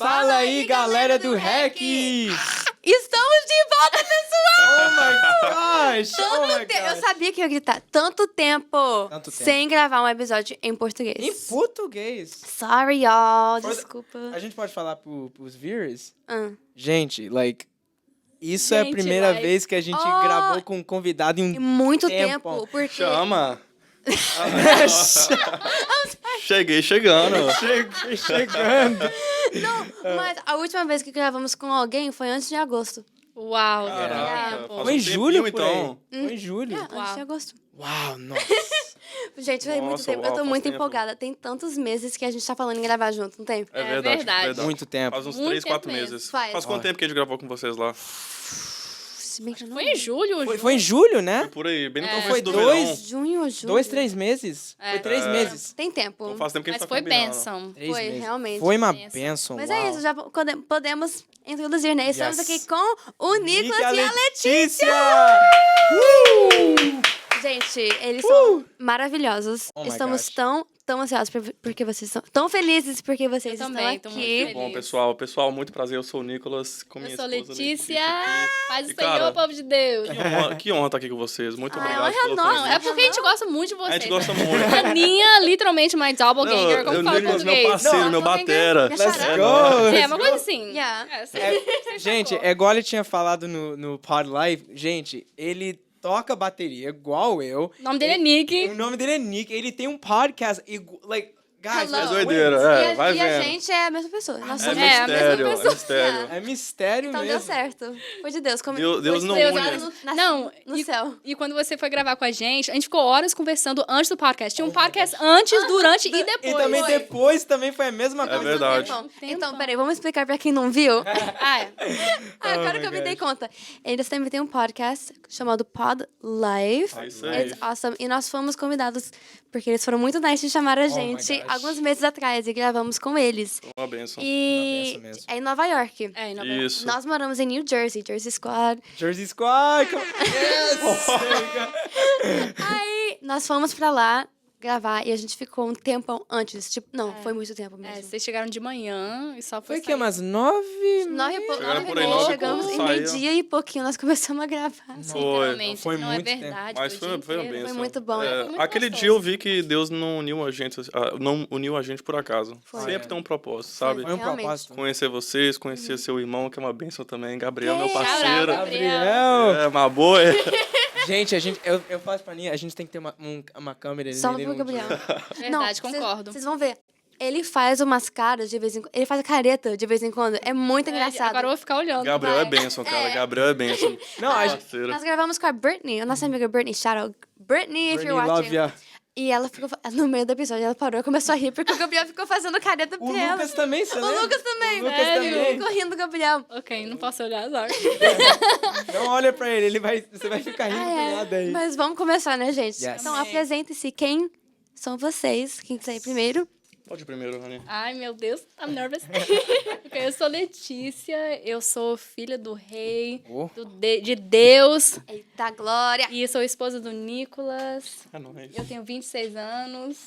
Fala aí, galera do REC! Estamos de volta, pessoal! Oh my gosh! Eu sabia que eu ia gritar. Tanto tempo sem gravar um episódio em português. Em português. Sorry, y'all. Desculpa. A gente pode falar pros viewers? Ah. Gente, isso é a primeira vez que a gente gravou com um convidado em Em muito tempo. Porque... Chama! Cheguei chegando. Cheguei chegando. Não, mas a última vez que gravamos com alguém foi antes de agosto. Uau. Caraca, faz Foi em um julho, tempinho, então. então. Foi em julho. Antes de agosto. Uau, nossa. Gente, foi muito Nossa, tempo. uau, Eu tô faz muito tempo. empolgada. Tem tantos meses que a gente tá falando em gravar junto, não tem? É verdade, verdade. Muito tempo. Faz uns Muito 3, 4 tempo mesmo. meses. Faz. Faz quanto tempo que a gente gravou com vocês lá? Se bem que eu não Foi em julho. Foi em julho, né? Foi por aí, bem no É. começo Foi do dois? verão. Junho ou julho? 2, 3 meses. É. Foi 3 meses. Tem tempo. Não faz tempo que a gente Mas tá foi combinando. bênção. 3 Foi, meses. realmente. Foi uma Benção. benção. Mas uau. é isso, já podemos introduzir, né? Estamos Yes. aqui com o Nicolas Nick e a Letícia. Letícia! Gente, eles são maravilhosos. Oh my Estamos gosh. tão ansiosos porque vocês estão tão felizes porque vocês Eu estão também, tô muito aqui. feliz. Bom, pessoal. Pessoal, muito prazer. Eu sou o Nicolas, com minha Eu sou esposa Letícia. aqui. Paz do E, cara, Senhor, povo de Deus. Que honra estar aqui com vocês. Muito Ai, obrigado honra pelo nossa. Não, é porque a gente gosta muito de A vocês. gente gosta né? muito. Aninha, literalmente, my doppelganger, como eu fala em Nicolas, meu português. parceiro, Não, meu doppelganger, batera. minha Let's charada. go! É, uma coisa assim. Yeah. Gente, é igual ele tinha falado no Pod Live. Gente, ele toca bateria igual eu. O nome dele é Nick. O nome dele é Nick. Ele tem um podcast. Guys, Hello. É doideira, E vai a vendo. gente é a mesma pessoa. Nós É somos a mesma mistério, pessoa. é mistério. é mistério Então mesmo. deu certo. Foi de Deus. Deus não foi une. jogado Não, no céu. E quando você foi gravar com a gente ficou horas conversando antes do podcast. Tinha um podcast antes, durante e depois. E também Foi. depois também foi a mesma coisa. verdade. Então, peraí, vamos explicar pra quem não viu. Ah, é. Agora my que eu me dei gosh. conta. Eles também têm um podcast chamado Pod Live. É isso aí. It's awesome. E nós fomos convidados porque eles foram muito nice de chamar a my gente gosh. alguns meses atrás e gravamos com eles. Uma benção. E Uma benção mesmo. é em Nova York. É, em Nova Isso. Nós moramos em New Jersey, Jersey Squad. Jersey Squad. Yes! Aí nós fomos pra lá gravar e a gente ficou um tempão antes. Tipo, não, foi muito tempo mesmo. É, vocês chegaram de manhã e só foi Foi que sair. umas 9? 9 e pouco. Chegaram por aí, 9 9 e chegamos pouco, em saíram. meio-dia e pouquinho nós começamos a gravar. Literalmente. Foi não muito é tempo. verdade. Mas o foi dia uma inteiro. benção. Foi muito bom. É, Foi muito aquele gostoso. dia eu vi que Deus não uniu a gente, não uniu a gente por acaso. Foi. Sempre tem um propósito, sabe? Foi um Realmente. propósito. Conhecer vocês, conhecer seu irmão, que é uma benção também. Gabriel, meu Yay! parceiro. Shout out, Gabriel! É, uma boa. Gente, eu faço pra mim, a gente tem que ter uma câmera. Só nele pro num Gabriel. Verdade, concordo. Vocês vão ver. Ele faz umas caras de vez em quando. Ele faz a careta de vez em quando. É muito engraçado. Agora eu vou ficar olhando. Gabriel é vai. benção, cara. Gabriel é benção. Não, a gente... Parceiro. Nós gravamos com a Brittany, a nossa amiga Brittany. Shout out. Brittany, if you're Love watching. ya. E ela ficou... No meio do episódio, ela parou e começou a rir porque o Gabriel ficou fazendo careta O pra ela. Lucas também, você O lembra? Lucas também. O Lucas Ele também. ficou rindo do Gabriel. Ok, não posso olhar agora. Não olha pra ele, você vai ficar rindo Ah, do nada aí. Mas vamos começar, né, gente? Yes. Então, Amém. apresente-se. Quem são vocês? Quem quiser ir primeiro? Pode ir primeiro, Rani. Ai, meu Deus, I'm nervous. Ok, eu sou Letícia, eu sou filha do rei, Oh. de Deus, Eita, Glória! e sou esposa do Nicolas. É nóis. Eu tenho 26 anos.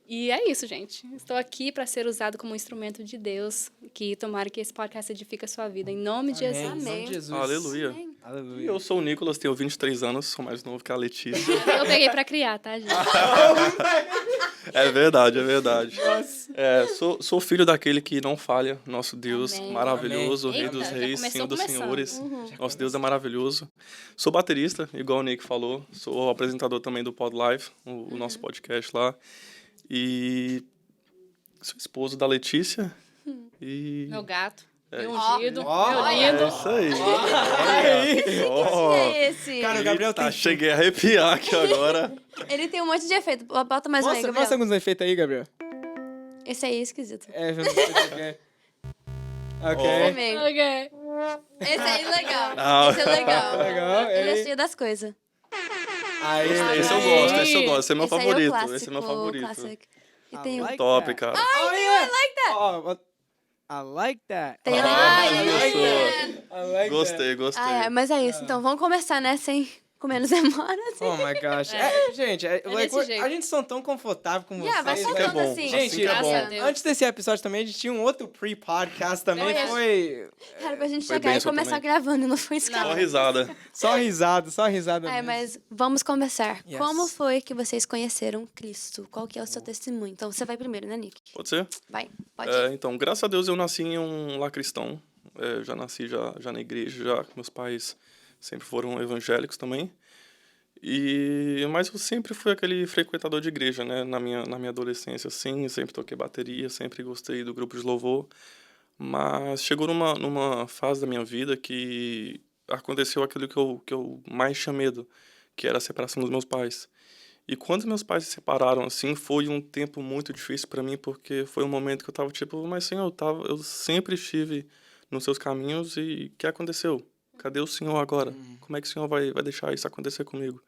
E é isso, gente. Estou aqui para ser usado como um instrumento de Deus. Que tomara que esse podcast edifique a sua vida. Em nome de Amém. Jesus. Em nome Amém. de Jesus. Aleluia. Aleluia. Eu sou o Nicolas, tenho 23 anos, sou mais novo que a Letícia. Eu peguei para criar, tá, gente? É verdade, é verdade. É, sou filho daquele que não falha, nosso Deus Amém. maravilhoso, Amém. Rei dos Eita, já reis, começou Senhor dos começando. senhores. Nosso Deus é maravilhoso. Sou baterista, igual o Nick falou. Sou apresentador também do Pod Live, o nosso podcast lá. E sou esposo da Letícia. E Meu gato. É Meu isso. ungido. Ó, Meu é lindo. isso aí. Quem é esse? Cara, o Gabriel Eita, tem... cheguei a arrepiar aqui agora. Ele tem um monte de efeito. Bota mais um aí, Gabriel. Mostra alguns efeitos aí, Gabriel. Esse aí é esquisito. É, eu não sei o que é. Ok. Também. Ok. Esse aí é legal. Ah. Esse é legal. Legal, Ele é ei. cheio das coisas. Aí, Esse eu Aí. gosto, esse eu gosto. Esse é meu Esse aí é o favorito. clássico, Esse é meu favorito. classic. E tem um... Top, cara. Oh, yeah. I like that. Oh, I like that. Tem Ah, Ai, olha só. I like that. Gostei, gostei. mas é isso. Então, vamos começar, né? Sem com menos demora. Oh my gosh. Gente, desse jeito. a gente são tão confortável com vocês. Vai Isso só que é tudo bom. assim. Gente, que é Graças bom. a Deus. antes desse episódio também, a gente tinha um outro pre-podcast também. É. Foi Era pra gente Foi chegar e bênção começar também. gravando, não foi isso. Só risada. só risada mesmo. Mas vamos começar. Yes. Como foi que vocês conheceram Cristo? Qual que é o seu testemunho? Então, você vai primeiro, né, Nick? Pode ser? Vai, pode ir. Então, graças a Deus eu nasci em um lar cristão. Já nasci já na igreja, já. Meus pais sempre foram evangélicos também. Mas eu sempre fui aquele frequentador de igreja, né? Na minha adolescência, assim, sempre toquei bateria, sempre gostei do grupo de louvor. Mas chegou numa fase da minha vida que aconteceu aquilo que eu mais tinha medo, que era a separação dos meus pais. E quando meus pais se separaram, assim, foi um tempo muito difícil para mim, porque foi um momento que eu tava tipo, mas Senhor, eu sempre estive nos seus caminhos e o que aconteceu? Cadê o Senhor agora? Como é que o Senhor vai deixar isso acontecer comigo?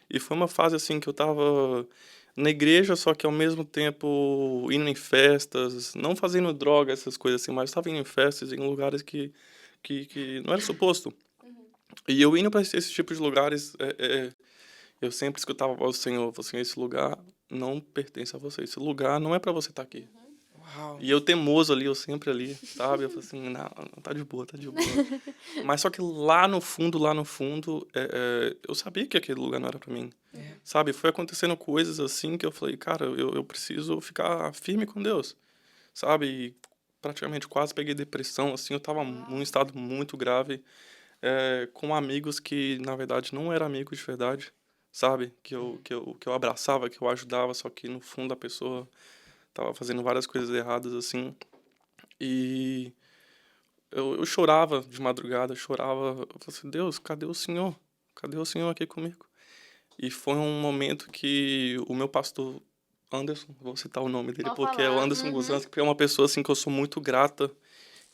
E foi uma fase, assim, que eu tava na igreja, só que ao mesmo tempo indo em festas, não fazendo droga, essas coisas assim, mas estava indo em festas, em lugares que não era suposto. E eu indo para esse tipo de lugares, eu sempre escutava a voz do Senhor, assim, esse lugar não pertence a você, esse lugar não é para você estar aqui. Uau. E eu teimoso ali, eu sempre ali, sabe? Eu falei assim, não, tá de boa, tá de boa. Mas só que lá no fundo, eu sabia que aquele lugar não era pra mim, sabe? Foi acontecendo coisas assim que eu falei, cara, eu preciso ficar firme com Deus, sabe? E praticamente quase peguei depressão, assim, eu tava num estado muito grave, com amigos que, na verdade, não eram amigos de verdade, sabe? Que eu abraçava, que eu ajudava, só que no fundo a pessoa tava fazendo várias coisas erradas, assim. E eu chorava de madrugada, chorava. Eu falei assim, Deus, cadê o Senhor? Cadê o Senhor aqui comigo? E foi um momento que o meu pastor Anderson, vou citar o nome dele, Pode porque é o falar. Anderson Guzanski, porque é uma pessoa, assim, que eu sou muito grata.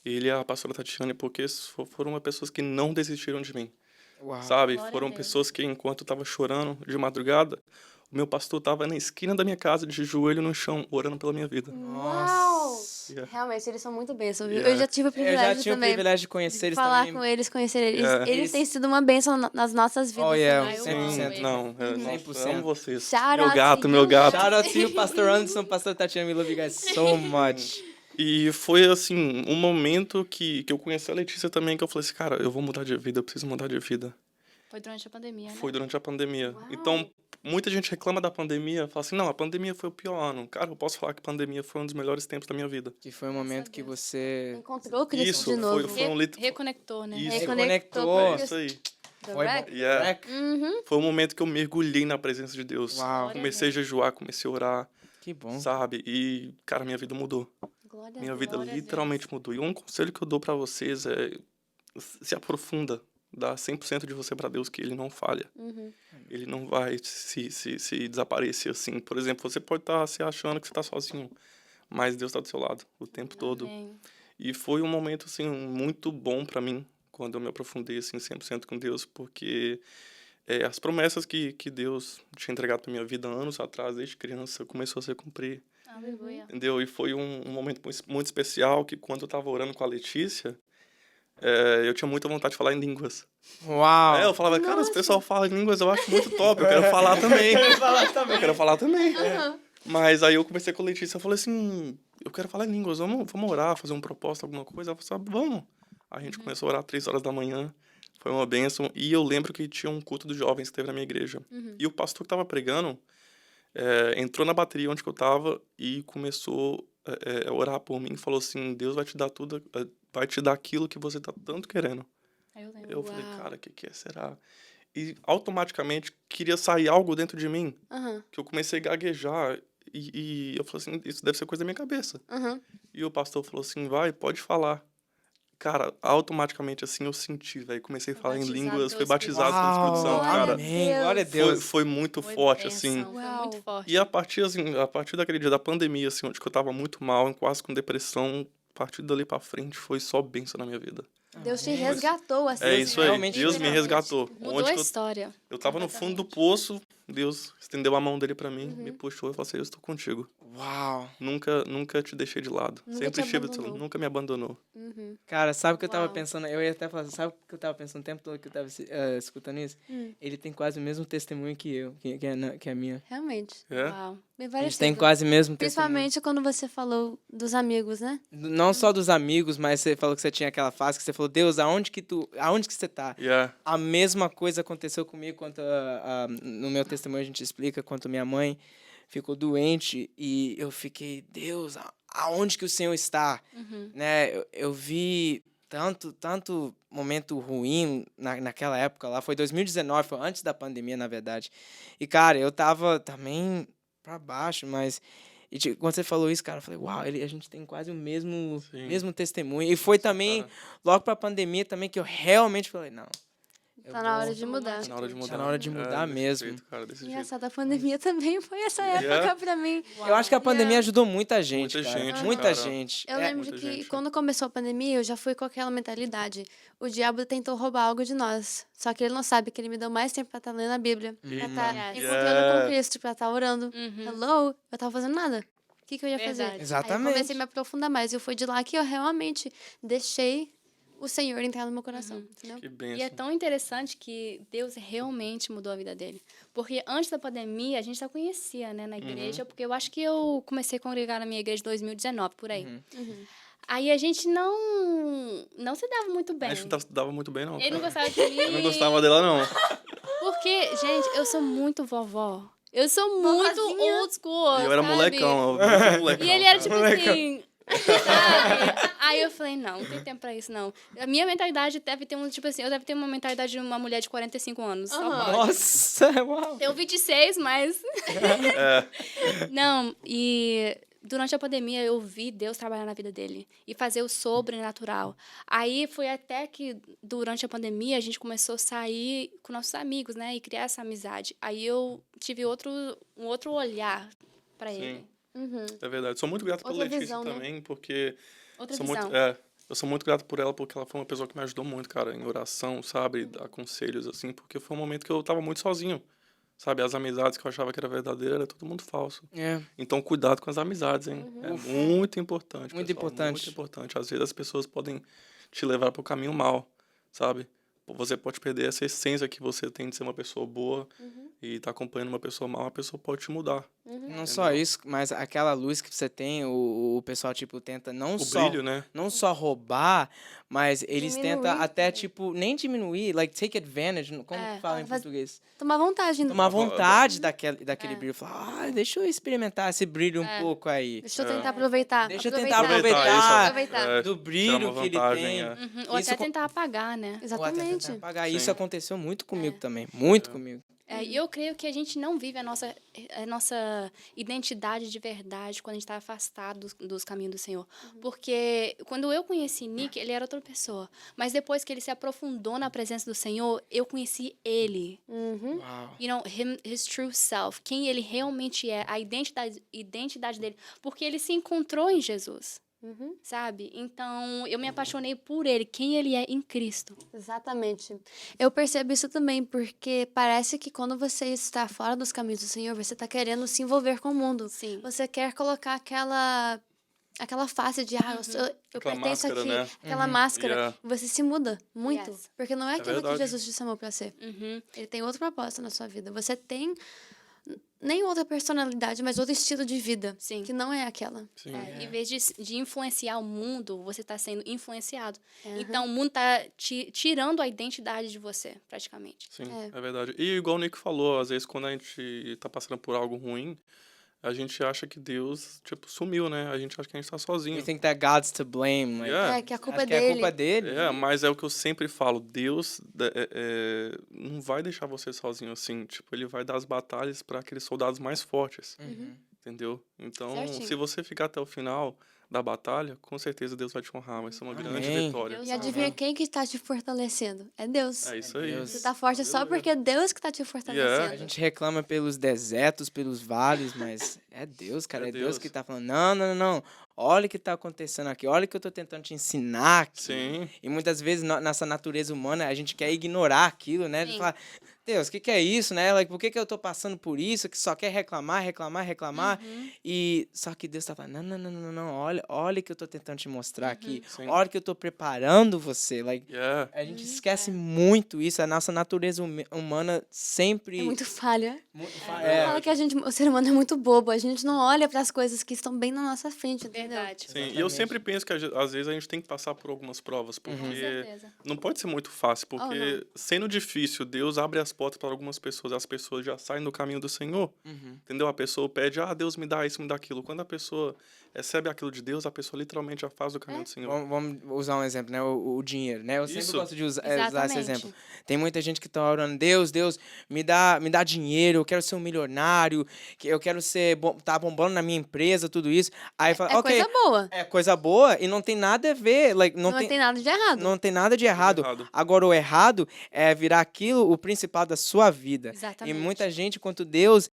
Ele e a pastora Tatiane, porque foram pessoas que não desistiram de mim, Uau. sabe? Glória a Foram Deus. pessoas que, enquanto eu tava chorando de madrugada, o meu pastor tava na esquina da minha casa, de joelho no chão, orando pela minha vida. Uau! Yeah. Realmente, eles são muito bênçãos, viu? Yeah. Eu já tive o Eu privilégio já tinha o também privilégio de conhecer eles falar também. com eles, conhecer eles. Yeah. Eles têm sido uma bênção nas nossas vidas. Oh, yeah, também. eu amo 100%. eles. Não, nossa, 100%. eu amo vocês. Shout Meu out gato, to meu you. gato. Shout out to you, Pastor Anderson, Pastor Tatiana, we love you guys so much. E foi, assim, um momento que eu conheci a Letícia também, que eu falei assim, cara, eu vou mudar de vida, eu preciso mudar de vida. Foi durante a pandemia, né? Foi durante a pandemia. Uau. Então, muita gente reclama da pandemia, fala assim, não, a pandemia foi o pior ano. Cara, eu posso falar que a pandemia foi um dos melhores tempos da minha vida. Que foi um momento que você Encontrou Cristo Isso, de novo. foi um lit... Reconectou, né? Isso. reconectou. com É isso aí. Foi Correct? Yeah. Back. Foi um momento que eu mergulhei na presença de Deus. Uau. Comecei a jejuar, comecei a orar, Que bom. sabe? E, cara, minha vida mudou. Glória a Minha Deus. vida Glória a literalmente mudou. E um conselho que eu dou pra vocês é se aprofunda, dá 100% de você pra Deus, que Ele não falha. Ele não vai se desaparecer assim. Por exemplo, você pode estar se achando que você tá sozinho, mas Deus tá do seu lado o tempo todo. Amém. E foi um momento, assim, muito bom pra mim, quando eu me aprofundei, assim, 100% com Deus, porque as promessas que Deus tinha entregado pra minha vida anos atrás, desde criança, começou a se cumprir. Aleluia. Entendeu? E foi um momento muito especial que, quando eu tava orando com a Letícia, eu tinha muita vontade de falar em línguas. Uau. Eu falava, cara, se o pessoal fala em línguas, eu acho muito top, eu quero falar também. Eu quero falar também. Mas aí eu comecei com a Letícia, eu falei assim, eu quero falar em línguas, vamos orar, fazer um propósito, alguma coisa. Ela falou assim, vamos. A gente começou a orar 3 horas da manhã, foi uma bênção. E eu lembro que tinha um culto dos jovens que teve na minha igreja. E o pastor que tava pregando entrou na bateria onde que eu tava e começou a orar por mim. Falou assim, Deus vai te dar tudo, vai te dar aquilo que você tá tanto querendo. Aí eu lembro. Eu falei, Uau. cara, o que será? E automaticamente queria sair algo dentro de mim, Aham, que eu comecei a gaguejar. E eu falei assim, isso deve ser coisa da minha cabeça. aham. E o pastor falou assim, vai, pode falar. Cara, automaticamente assim eu senti, velho. Comecei a falar em Batizado línguas, pelo fui batizado pelo Espírito Uau. Santo, cara. Amém. Glória a Foi, Deus. foi muito Foi forte, bênção, assim. Foi Uau. muito forte. E a partir daquele dia da pandemia, assim, onde que eu tava muito mal, quase com depressão, a partir dali pra frente foi só bênção na minha vida. Deus te resgatou, assim. É isso aí, realmente Deus me literalmente resgatou. Mudou Onde a que história. eu tava no fundo do poço, Deus estendeu a mão dele pra mim, me puxou e falou assim, eu estou contigo. Uau. Nunca te deixei de lado. Nunca Sempre te estive, abandonou. nunca me abandonou. Cara, sabe o que eu tava Uau. pensando? Eu ia até falar, sabe o que eu tava pensando o tempo todo que eu tava escutando isso? Ele tem quase o mesmo testemunho que eu, que a minha. Realmente. É? Uau. Bem A gente parecido. tem quase o mesmo testemunho. Principalmente quando você falou dos amigos, né? Não só dos amigos, mas você falou que você tinha aquela fase que você falou, Deus, aonde que você tá? Yeah. A mesma coisa aconteceu comigo quanto no meu testemunho a gente explica quanto minha mãe ficou doente e eu fiquei, Deus, aonde que o Senhor está? Né? Eu vi tanto momento ruim naquela época lá, foi 2019, foi antes da pandemia, na verdade. E, cara, eu tava também pra baixo, mas quando você falou isso, cara, eu falei, uau, a gente tem quase o Sim. mesmo testemunho. E foi também, Cara, logo pra pandemia também, que eu realmente falei, não. Tá na hora de mudar. tá na hora de mudar. Tá na hora de mudar desse mesmo. jeito, cara, desse jeito. Engraçado, a pandemia também foi essa Yeah. época pra mim. Eu acho que a pandemia ajudou muita gente, Muita cara. gente, Muita cara. gente. Eu lembro de muita que gente. quando começou a pandemia, eu já fui com aquela mentalidade. O diabo tentou roubar algo de nós. Só que ele não sabe que ele me deu mais tempo pra estar lendo a Bíblia, pra estar Yes. encontrando com Cristo, pra estar orando. Hello? Eu tava fazendo nada. O que eu ia fazer? Verdade. Exatamente. Aí eu comecei a me aprofundar mais. E foi de lá que eu realmente deixei o Senhor entrar no meu coração. Entendeu? Que E é bênção. tão interessante que Deus realmente mudou a vida dele. Porque antes da pandemia, a gente só conhecia, né, na igreja, porque eu acho que eu comecei a congregar na minha igreja em 2019, por aí. Aí a gente não se dava muito bem. A gente não dava muito bem, não. Ele não cara. gostava de mim. Eu não gostava dela, não. Porque, gente, eu sou muito vovó. Eu sou muito Vovozinha. old school, E eu era sabe? molecão, muito molecão. E ele era tipo Molecão. assim... Sabe? Aí eu falei, não tem tempo pra isso, não. A minha mentalidade deve ter tipo assim, eu deve ter uma mentalidade de uma mulher de 45 anos. Só pode. Nossa, uau. Tenho 26, mas... É, Não, e durante a pandemia eu vi Deus trabalhar na vida dele e fazer o sobrenatural. Aí foi até que durante a pandemia a gente começou a sair com nossos amigos, né? E criar essa amizade. Aí eu tive um outro olhar pra ele. é verdade. Sou muito grato pela Outra Letícia visão, né? também, porque... Outra sou visão. muito, eu sou muito grato por ela, porque ela foi uma pessoa que me ajudou muito, cara, em oração, sabe? Dar conselhos, assim, porque foi um momento que eu tava muito sozinho, sabe? As amizades que eu achava que era verdadeira, era todo mundo falso. É. Então, cuidado com as amizades, hein? É muito importante, Muito pessoal, importante. muito importante. Às vezes as pessoas podem te levar para o caminho mal, sabe? Você pode perder essa essência que você tem de ser uma pessoa boa e tá acompanhando uma pessoa mal, a pessoa pode te mudar. Não só isso, mas aquela luz que você tem, o pessoal, tipo, tenta O brilho, né? não só roubar, mas eles Diminuir tentam até, também. tipo, nem diminuir, like, take advantage, como que fala em faz- português? Tomar vantagem. Tomar vontade daquele brilho. Falar, deixa eu experimentar esse brilho um pouco aí. Deixa eu tentar aproveitar. Deixa eu tentar Aproveitar aproveitar Aproveitar. do tirar brilho uma que ele vantagem, tem. é. Ou Isso até tentar apagar, né? Ou até Exatamente. tentar apagar. Sim. Isso aconteceu muito comigo também. Muito comigo. E eu creio que a gente não vive a nossa identidade de verdade quando a gente está afastado dos caminhos do Senhor. Porque quando eu conheci Nick, ele era outra pessoa. Mas depois que ele se aprofundou na presença do Senhor, eu conheci ele. Uau. You know, his true self. Quem ele realmente é. A identidade dele. Porque ele se encontrou em Jesus. Sabe? Então, eu me apaixonei por ele. Quem ele é em Cristo. Exatamente. Eu percebo isso também, porque parece que quando você está fora dos caminhos do Senhor, você está querendo se envolver com o mundo. Sim. Você quer colocar aquela face de, eu Aquela pertenço máscara, aqui, né? aquela máscara. Yeah. E você se muda muito. Yes. Porque não é aquilo que verdade. Jesus te chamou para ser. Ele tem outro propósito na sua vida. Você tem nem outra personalidade, mas outro estilo de vida. Sim. Que não é aquela. Sim. Em vez de influenciar o mundo, você está sendo influenciado. Então, o mundo está tirando a identidade de você, praticamente. Sim, é verdade. E igual o Nick falou, às vezes quando a gente tá passando por algo ruim, a gente acha que Deus, tipo, sumiu, né? A gente acha que a gente tá sozinho. You think that God's to blame. Like, Yeah. É, que a culpa acho é que é dele. a culpa dele. É, mas é o que eu sempre falo, Deus não vai deixar você sozinho assim, tipo, ele vai dar as batalhas para aqueles soldados mais fortes, entendeu? Então, Certinho. se você ficar até o final da batalha, com certeza Deus vai te honrar, vai ser uma grande Amém. vitória. Deus E adivinha quem que está te fortalecendo? É Deus. É isso aí. Deus. Você tá forte só porque é Deus que tá te fortalecendo. A gente reclama pelos desertos, pelos vales, mas É Deus, cara. É É Deus Deus. que tá falando, não, não, não, não. Olha o que tá acontecendo aqui. Olha o que eu tô tentando te ensinar aqui. Sim. E muitas vezes, nessa natureza humana, a gente quer ignorar aquilo, né? Sim. Falar, Deus, o que é isso, né? Like, por que eu tô passando por isso? Que só quer reclamar, reclamar, reclamar. E só que Deus tá falando, não, não, não, não, não. Olha o que eu tô tentando te mostrar aqui. Sim. Olha o que eu tô preparando você. Like, Yeah. a gente esquece muito isso. A nossa natureza humana sempre... É muito falha. É. Fala que o ser humano é muito bobo. A gente não olha para as coisas que estão bem na nossa frente, entendeu? Verdade. Sim, e eu sempre penso que às vezes a gente tem que passar por algumas provas, Com porque certeza. não pode ser muito fácil, porque não. sendo difícil, Deus abre as portas para algumas pessoas, as pessoas já saem do caminho do Senhor, entendeu? A pessoa pede, Deus me dá isso, me dá aquilo. Quando a pessoa recebe aquilo de Deus, a pessoa literalmente já faz o caminho do Senhor. Vamos usar um exemplo, né? O dinheiro, né? Eu sempre Isso. gosto de usar esse Exatamente. exemplo. Tem muita gente que tá orando, Deus, me dá dinheiro, eu quero ser um milionário, que eu quero tá bombando na minha empresa, tudo isso. Aí fala, É ok, coisa boa. é coisa boa e não tem nada a ver, like, Não tem nada de errado. não tem nada de errado. errado. Agora, o errado é virar aquilo o principal da sua vida. Exatamente. E muita gente, quando Deus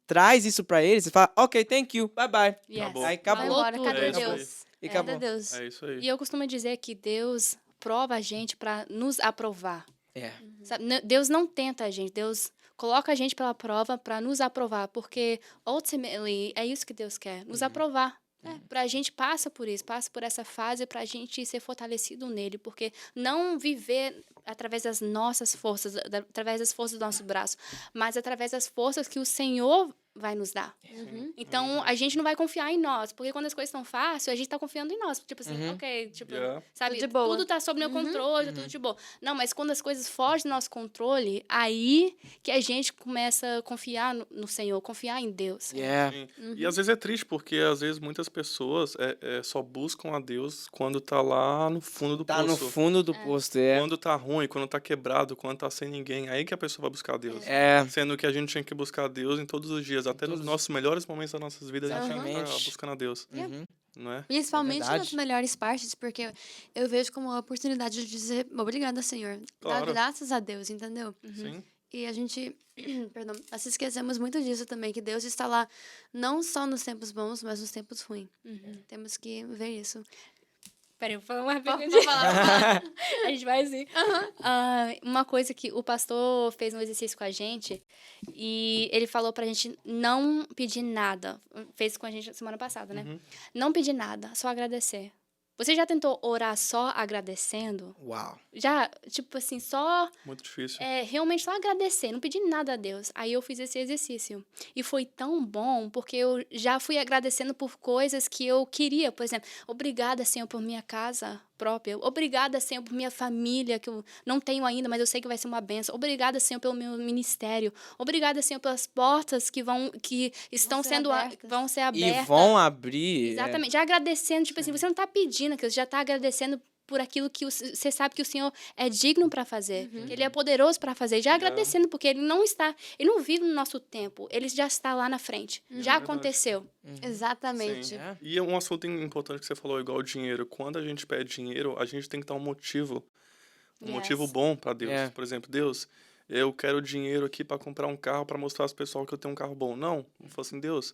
traz isso pra eles, fala, ok, thank you, bye bye. Yes. Acabou. Aí acabou. Vai embora, tudo. cadê É isso aí. Deus? E Cadê acabou. Deus? É isso aí. E eu costumo dizer que Deus prova a gente para nos aprovar. É. Sabe, Deus não tenta a gente, Deus coloca a gente pela prova para nos aprovar, porque ultimately é isso que Deus quer, nos aprovar. Pra gente passa por isso, passa por essa fase pra gente ser fortalecido nele, porque não viver através das nossas forças, através das forças do nosso braço, mas através das forças que o Senhor vai nos dar. Então, a gente não vai confiar em nós, porque quando as coisas estão fáceis, a gente tá confiando em nós. Tipo assim, ok, tipo, Yeah. sabe, Tudo de boa. tudo tá sob meu controle, tá tudo de boa. Não, mas quando as coisas fogem do nosso controle, aí que a gente começa a confiar no Senhor, confiar em Deus. Yeah. Sim. E às vezes é triste, porque às vezes muitas pessoas só buscam a Deus quando tá lá no fundo do Tá no poço. fundo do posto, é. Quando tá ruim, quando tá quebrado, quando tá sem ninguém, aí que a pessoa vai buscar a Deus. É. Sendo que a gente tinha que buscar a Deus em todos os dias, até nos nossos melhores momentos das nossas vidas, a gente tinha que estar Exatamente. buscando a Deus, Uhum. não é? Principalmente verdade. nas melhores partes, porque eu vejo como uma oportunidade de dizer obrigada, Senhor. Dar Claro. graças a Deus, entendeu? Sim. E a gente, perdão, nós esquecemos muito disso também, que Deus está lá não só nos tempos bons, mas nos tempos ruins. Temos que ver isso. Peraí, eu vou falar uma Pode perguntinha. falar. A gente vai assim. Uma coisa que o pastor fez um exercício com a gente e ele falou pra gente não pedir nada. Fez com a gente semana passada, né? Não pedir nada, só agradecer. Você já tentou orar só agradecendo? Uau. Já, tipo assim, só Muito difícil. realmente só agradecer, não pedir nada a Deus. Aí eu fiz esse exercício. E foi tão bom, porque eu já fui agradecendo por coisas que eu queria. Por exemplo, obrigada, Senhor, por minha casa própria. Obrigada, Senhor, por minha família, que eu não tenho ainda, mas eu sei que vai ser uma bênção. Obrigada, Senhor, pelo meu ministério. Obrigada, Senhor, pelas portas que estão ser sendo abertas. vão ser E abertas. vão abrir. Exatamente. Já agradecendo, tipo assim, você não tá pedindo aquilo, você já tá agradecendo por aquilo que você sabe que o Senhor é digno para fazer, que Ele é poderoso para fazer. Já agradecendo, porque Ele não vive no nosso tempo, Ele já está lá na frente. Já verdade. aconteceu. Exatamente. Sim. E um assunto importante que você falou, igual o dinheiro. Quando a gente pede dinheiro, a gente tem que dar um motivo. Um Yes. motivo bom para Deus. É. Por exemplo, Deus, eu quero dinheiro aqui para comprar um carro, para mostrar às pessoas que eu tenho um carro bom. Não. Eu falo assim, Deus,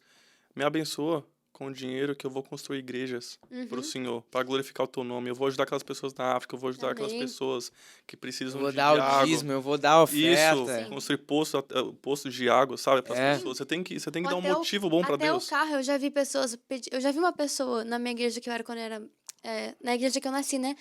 me abençoa com o dinheiro que eu vou construir igrejas para o Senhor, para glorificar o teu nome. Eu vou ajudar aquelas pessoas na África, eu vou ajudar aquelas Amém. pessoas que Eu precisam vou de dar o água. dízimo, eu vou dar a oferta. Isso, construir poço de água, sabe, para as É. pessoas. Você tem que dar um Até o- motivo bom para Até Deus. o carro, eu já vi pessoas eu já vi uma pessoa na minha igreja que eu era quando eu era na igreja que eu nasci, né?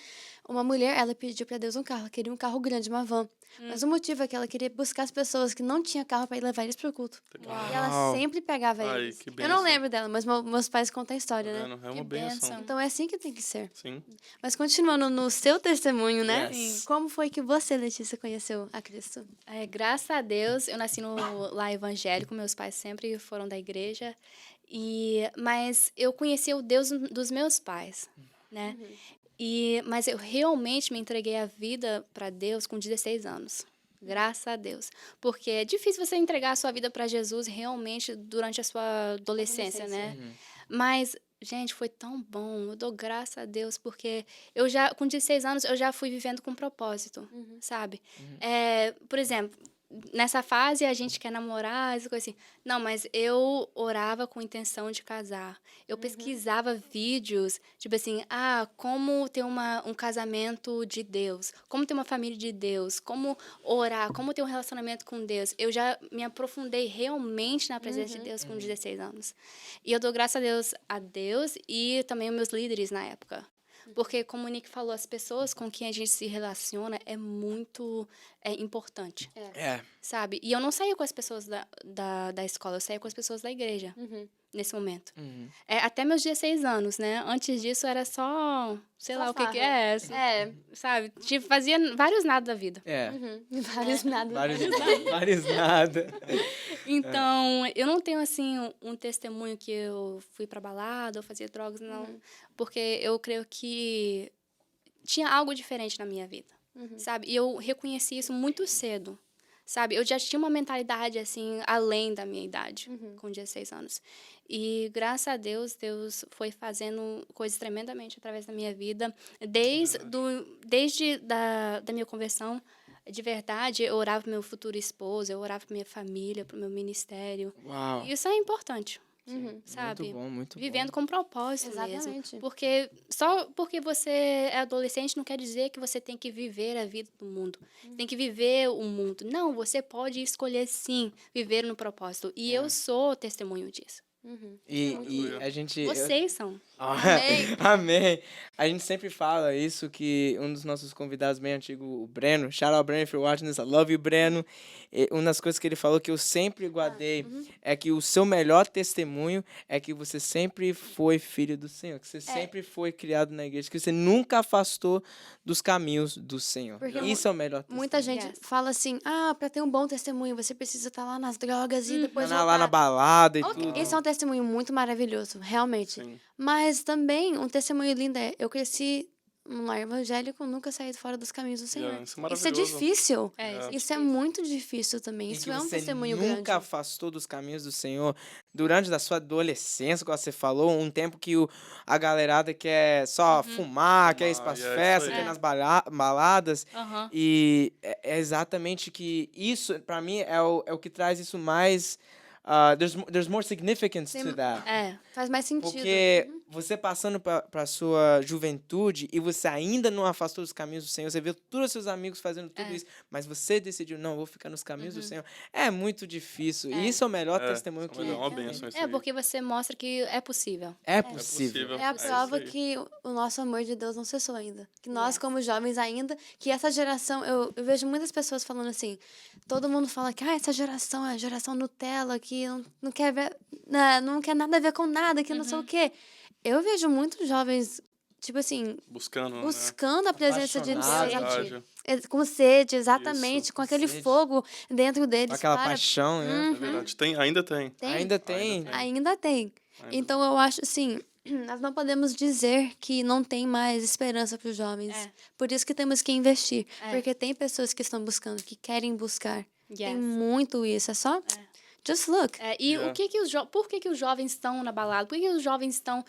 Uma mulher, ela pediu pra Deus um carro, ela queria um carro grande, uma van. Mas o motivo é que ela queria buscar as pessoas que não tinham carro pra ir levar eles pro culto. E ela Uau. sempre pegava Ai, eles. que Eu não bênção. lembro dela, mas meus pais contam a história, Tá né? vendo? É uma Que bênção. bênção. Então é assim que tem que ser. Sim. Mas continuando no seu testemunho, né? Yes. Como foi que você, Letícia, conheceu a Cristo? Graças a Deus, eu nasci no lar evangélico, meus pais sempre foram da igreja, mas eu conheci o Deus dos meus pais, né? Mas eu realmente me entreguei a vida para Deus com 16 anos. Graças a Deus. Porque é difícil você entregar a sua vida para Jesus realmente durante a sua adolescência, né? Mas, gente, foi tão bom. Eu dou graças a Deus, porque com 16 anos, eu já fui vivendo com propósito, sabe? Por exemplo, nessa fase a gente quer namorar, essa coisa assim. Não, mas eu orava com intenção de casar. Eu pesquisava vídeos, tipo assim, como ter um casamento de Deus, como ter uma família de Deus, como orar, como ter um relacionamento com Deus. Eu já me aprofundei realmente na presença de Deus com 16 anos. E eu dou graças a Deus e também aos meus líderes na época. Porque, como o Nick falou, as pessoas com quem a gente se relaciona é muito importante, sabe? E eu não saía com as pessoas da escola, eu saía com as pessoas da igreja, nesse momento. Até meus 16 anos, né? Antes disso, era só, sei lá o que é, sabe? Tipo, fazia vários nada da vida. Vários nada. Vários nada. Então, eu não tenho, assim, um testemunho que eu fui pra balada ou fazia drogas, não. Porque eu creio que tinha algo diferente na minha vida, sabe? E eu reconheci isso muito cedo, sabe? Eu já tinha uma mentalidade, assim, além da minha idade, com 16 anos. E, graças a Deus, Deus foi fazendo coisas tremendamente através da minha vida. Desde da minha conversão, de verdade, eu orava para meu futuro esposo, eu orava para minha família, para o meu ministério. Uau. E isso é importante, sabe? Muito bom, muito Vivendo bom. com propósito Exatamente. mesmo. Porque só porque você é adolescente não quer dizer que você tem que viver a vida do mundo. Tem que viver o mundo. Não, você pode escolher, sim, viver no propósito. E eu sou testemunho disso. E a gente... Vocês são. Amém. Amém. A gente sempre fala isso, que um dos nossos convidados bem antigos, o Breno, shout out Breno, if you're watching this, I love you, Breno. E uma das coisas que ele falou que eu sempre guardei é que o seu melhor testemunho é que você sempre foi filho do Senhor, que você sempre foi criado na igreja, que você nunca afastou dos caminhos do Senhor. Porque Isso é o melhor testemunho. Muita gente Yes. fala assim, pra ter um bom testemunho, você precisa estar lá nas drogas e depois Lá na voltar. balada e Ok, tudo. esse é um testemunho muito maravilhoso, realmente. Sim. Mas também um testemunho lindo eu cresci num lar evangélico, nunca saí fora dos caminhos do Senhor. Yeah, isso é Isso é maravilhoso. difícil. É, Isso é muito difícil também. E Isso que é um você testemunho nunca grande. afastou dos caminhos do Senhor durante da sua adolescência, como você falou, um tempo que a galerada quer só fumar, quer ir para as Fumar, festas, isso quer aí. ir nas baladas. Aham. E é exatamente que isso, para mim, é o que traz isso mais... there's more significance to that. Faz mais sentido. Porque você passando para sua juventude e você ainda não afastou dos caminhos do Senhor, você viu todos os seus amigos fazendo tudo isso, mas você decidiu, não, vou ficar nos caminhos do Senhor. É muito difícil. E isso é o melhor testemunho que É uma bênção isso É, aí. porque você mostra que é possível. é É possível. possível. É a isso prova aí. que o nosso amor de Deus não cessou ainda. Que nós, como jovens ainda, que essa geração... Eu vejo muitas pessoas falando assim, todo mundo fala que essa geração é a geração Nutella, que não quer ver, não quer nada a ver com nada, que não sei o quê. Eu vejo muitos jovens, tipo assim, Buscando, buscando a presença de Deus. Apaixonado. Verdade. Com sede, exatamente. Isso, Com aquele sede. fogo dentro Com deles. aquela para- paixão, né? É verdade. Ainda tem. Tem. Ainda tem. Ainda Ainda tem. Então, eu acho assim, nós não podemos dizer que não tem mais esperança para os jovens. É. Por isso que temos que investir. É. Porque tem pessoas que estão buscando, que querem buscar. Tem Yes. muito isso. É só... Just look. E Yeah. por que os jovens estão na balada? Por que os jovens estão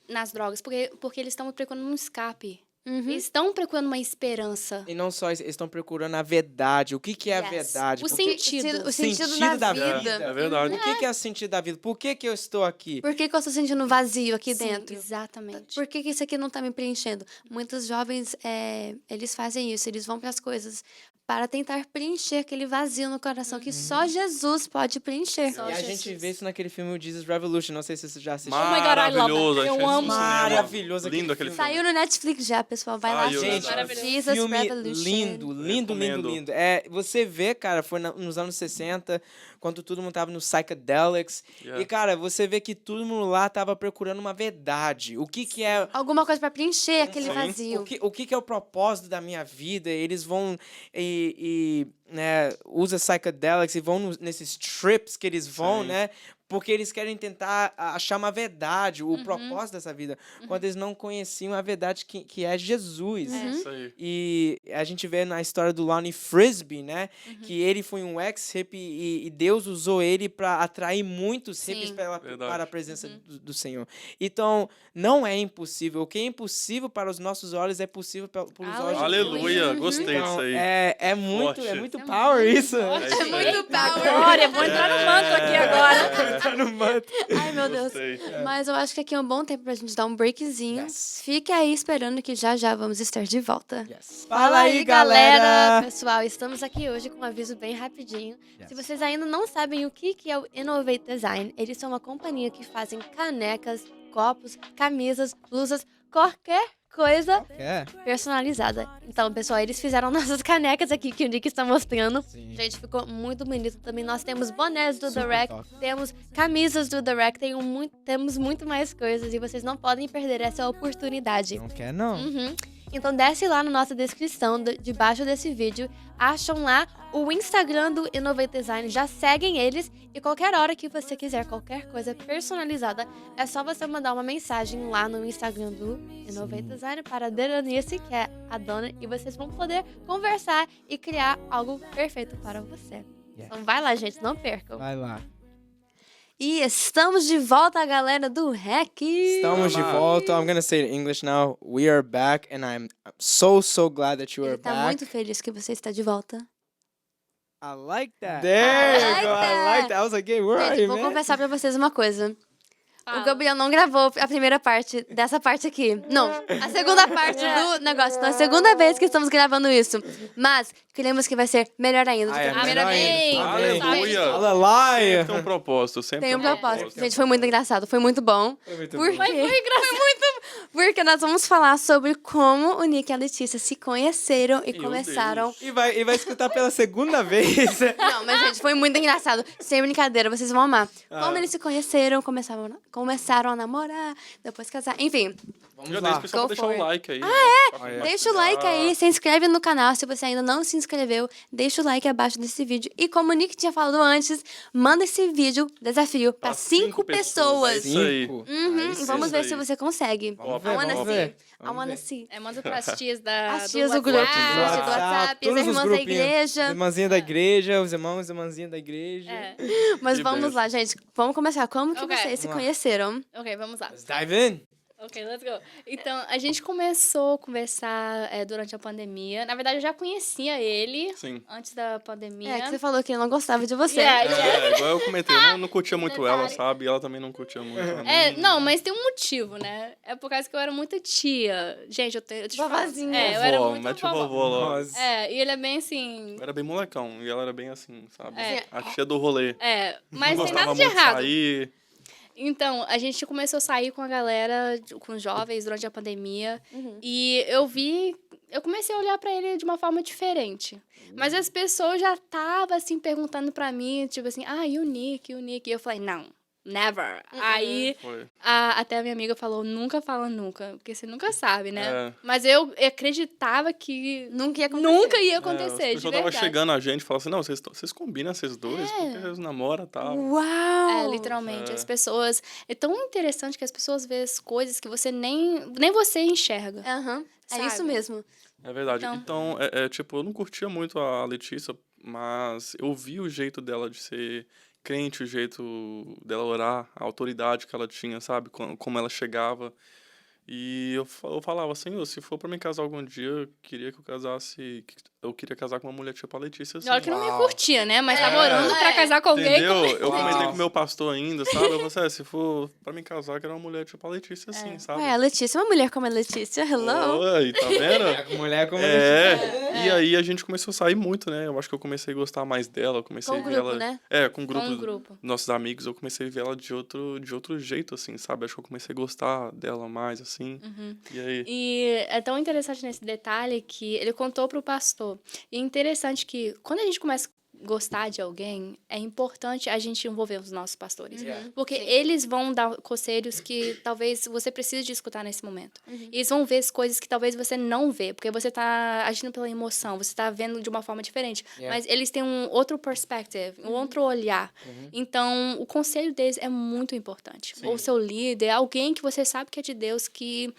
nas drogas? Porque eles estão procurando um escape. Eles estão procurando uma esperança. E não só isso, eles estão procurando a verdade. O que é a Yes. verdade? O Porque- sentido. O sentido da vida. É verdade. O que é o sentido da vida? Por que eu estou aqui? Por que eu estou sentindo vazio aqui Sim, dentro? exatamente. Por que isso aqui não está me preenchendo? Muitos jovens, eles fazem isso. Eles vão para as coisas para tentar preencher aquele vazio no coração que só Jesus pode preencher. Só E a Jesus. gente vê isso naquele filme o Jesus Revolution. Não sei se você já assistiu. Oh my God, I love that. Maravilhoso. a gente Eu fez isso amo. no cinema. Maravilhoso aquele Lindo aquele filme. filme. Saiu no Netflix já, pessoal. Vai lá. Saiu, assistir. verdade. Jesus filme Revolution. lindo. Recomendo. Você vê, cara, foi nos anos 60, quando todo mundo tava no psychedelics. Yeah. E, cara, você vê que todo mundo lá tava procurando uma verdade. O que é... Alguma coisa para preencher aquele Sim. vazio. O que é o propósito da minha vida? Eles vão né, usa psychedelics e vão nesses trips que eles vão, Sim. né? porque eles querem tentar achar uma verdade, o propósito dessa vida, quando eles não conheciam a verdade que é Jesus. Isso aí. E a gente vê na história do Lonnie Frisbee, né? Que ele foi um ex-hippie e Deus usou ele para atrair muitos hippies para a presença do Senhor. Então, não é impossível. O que é impossível para os nossos olhos é possível para os olhos de Deus. Aleluia, gostei disso Então, aí. é muito power isso. É Muito power. Glória, vou entrar no manto aqui agora. Tá no manto. Ai, meu Deus. Gostei. Mas eu acho que aqui é um bom tempo pra gente dar um breakzinho. Yes. Fique aí esperando que já já vamos estar de volta. Yes. Fala aí, galera! Pessoal, estamos aqui hoje com um aviso bem rapidinho. Yes. Se vocês ainda não sabem o que é o Innovate Design, eles são uma companhia que fazem canecas, copos, camisas, blusas, qualquer coisa É. personalizada. Então, pessoal, eles fizeram nossas canecas aqui que o Nick está mostrando. Sim. Gente, ficou muito bonito. Também nós temos bonés do The Super Rack, top. temos camisas do The Rack, temos muito mais coisas e vocês não podem perder essa oportunidade. Não quer, não. Uhum. Então desce lá na nossa descrição, debaixo desse vídeo, acham lá o Instagram do Innovate Design, já seguem eles e qualquer hora que você quiser qualquer coisa personalizada, é só você mandar uma mensagem lá no Instagram do Innovate Design para a Deranice, que é a dona, e vocês vão poder conversar e criar algo perfeito para você. Então vai lá, gente, não percam. Vai lá. E estamos de volta, galera do REC! Estamos de volta. I'm gonna say it in English now. We are back, and I'm so glad that you Ele are tá back. muito feliz que você está de volta. I like that. I There you like go. I that. like that. I was like, hey, where are Gente, you, vou man? confessar pra vocês uma coisa. Fala. O Gabriel não gravou a primeira parte dessa parte aqui. Não, a segunda parte do negócio. Então é a segunda vez que estamos gravando isso. Mas queremos que vai ser melhor ainda do que a primeira vez. Amém. Aleluia. Aleluia. Tem um propósito, sempre Tem um propósito. Gente, foi muito engraçado, foi muito bom. Foi muito Por bom. quê? Porque nós vamos falar sobre como o Nick e a Letícia se conheceram e Meu começaram. E vai escutar pela segunda vez. Não, mas gente, foi muito engraçado. Sem brincadeira, vocês vão amar. Como eles se conheceram, começaram a namorar, depois casar. Enfim, Vamos Já lá. deixa pessoal Go pra deixar for o it. like aí. deixa o like aí, se inscreve no canal se você ainda não se inscreveu. Deixa o like abaixo desse vídeo. E como o Nick tinha falado antes, manda esse vídeo, desafio, pra 5 pessoas. Isso aí. Cinco. Uhum, Aí vamos sim. ver se você consegue. Vamos I wanna vamos see. ver. I wanna see. Manda pras tias As tias do grupo, WhatsApp. do WhatsApp, as todos os irmãs da grupinhos. igreja. As irmãzinhas da igreja, os irmãos e irmãzinhas da igreja. É. Mas Que vamos benção. lá, gente. Vamos começar. Como que Ok. vocês se Vamos lá. conheceram? Ok, vamos lá. Let's dive in. Ok, let's go. Então, a gente começou a conversar durante a pandemia. Na verdade, eu já conhecia ele Sim. antes da pandemia. É, que você falou que ele não gostava de você. Yeah, É, igual eu comentei, eu não curtia muito ela, Detalhe. sabe? E ela também não curtia muito. Não, mas tem um motivo, né? É por causa que eu era muito tia. Gente, eu te falo. Vovozinha. Eu era Vovó, muito mete vovó. vovó lá. Nossa. E ele é bem assim... Eu era bem molecão, e ela era bem assim, sabe? É. A tia do rolê. Mas não tem gostava nada de muito errado. sair. Então, a gente começou a sair com a galera, com os jovens durante a pandemia. Uhum. E eu comecei a olhar pra ele de uma forma diferente. Mas as pessoas já estavam, assim, perguntando pra mim, tipo assim, e o Nick, E eu falei, não, never. Aí, Foi. até a minha amiga falou, nunca fala nunca, porque você nunca sabe, né? É. Mas eu acreditava que Nunca ia acontecer. nunca ia Os acontecer, de pessoal tava verdade. chegando a gente e falava assim, não, vocês combinam vocês dois, porque vocês namoram e tal. Uau! Literalmente. É. As pessoas... É tão interessante que as pessoas veem coisas que você nem você enxerga. Aham. É Sabe? isso mesmo. É verdade. Então- Então, tipo, eu não curtia muito a Letícia, mas eu vi o jeito dela de ser crente, o jeito dela orar, a autoridade que ela tinha, sabe? Como ela chegava. E eu falava, Senhor, se for pra mim casar algum dia, eu queria que eu casasse... Eu queria casar com uma mulher tipo a Letícia, assim. Olha que não me Uau. curtia, né? Mas tava orando pra casar com alguém. Entendeu? Eu Uau. comentei com o meu pastor ainda, sabe? Eu falei, se for pra mim casar, eu quero uma mulher tipo a Letícia, assim, sabe? Ué, a Letícia é uma mulher como a Letícia. Hello? Oi, tá vendo? Mulher como E aí a gente começou a sair muito, né? Eu acho que eu comecei a gostar mais dela, eu comecei Com a o ver grupo, ela... né? Com o grupo, Com o grupo. nossos amigos, eu comecei a ver ela de outro jeito, assim, sabe? Acho que eu comecei a gostar dela mais, assim. E aí? E é tão interessante nesse detalhe que ele contou pro pastor. E é interessante que quando a gente começa a gostar de alguém, é importante a gente envolver os nossos pastores. Yeah. Porque eles vão dar conselhos que talvez você precise de escutar nesse momento. Eles vão ver as coisas que talvez você não vê, porque você está agindo pela emoção, você está vendo de uma forma diferente. Yeah. Mas eles têm um outro perspective, um outro olhar. Então, o conselho deles é muito importante. Ou seu líder, alguém que você sabe que é de Deus, que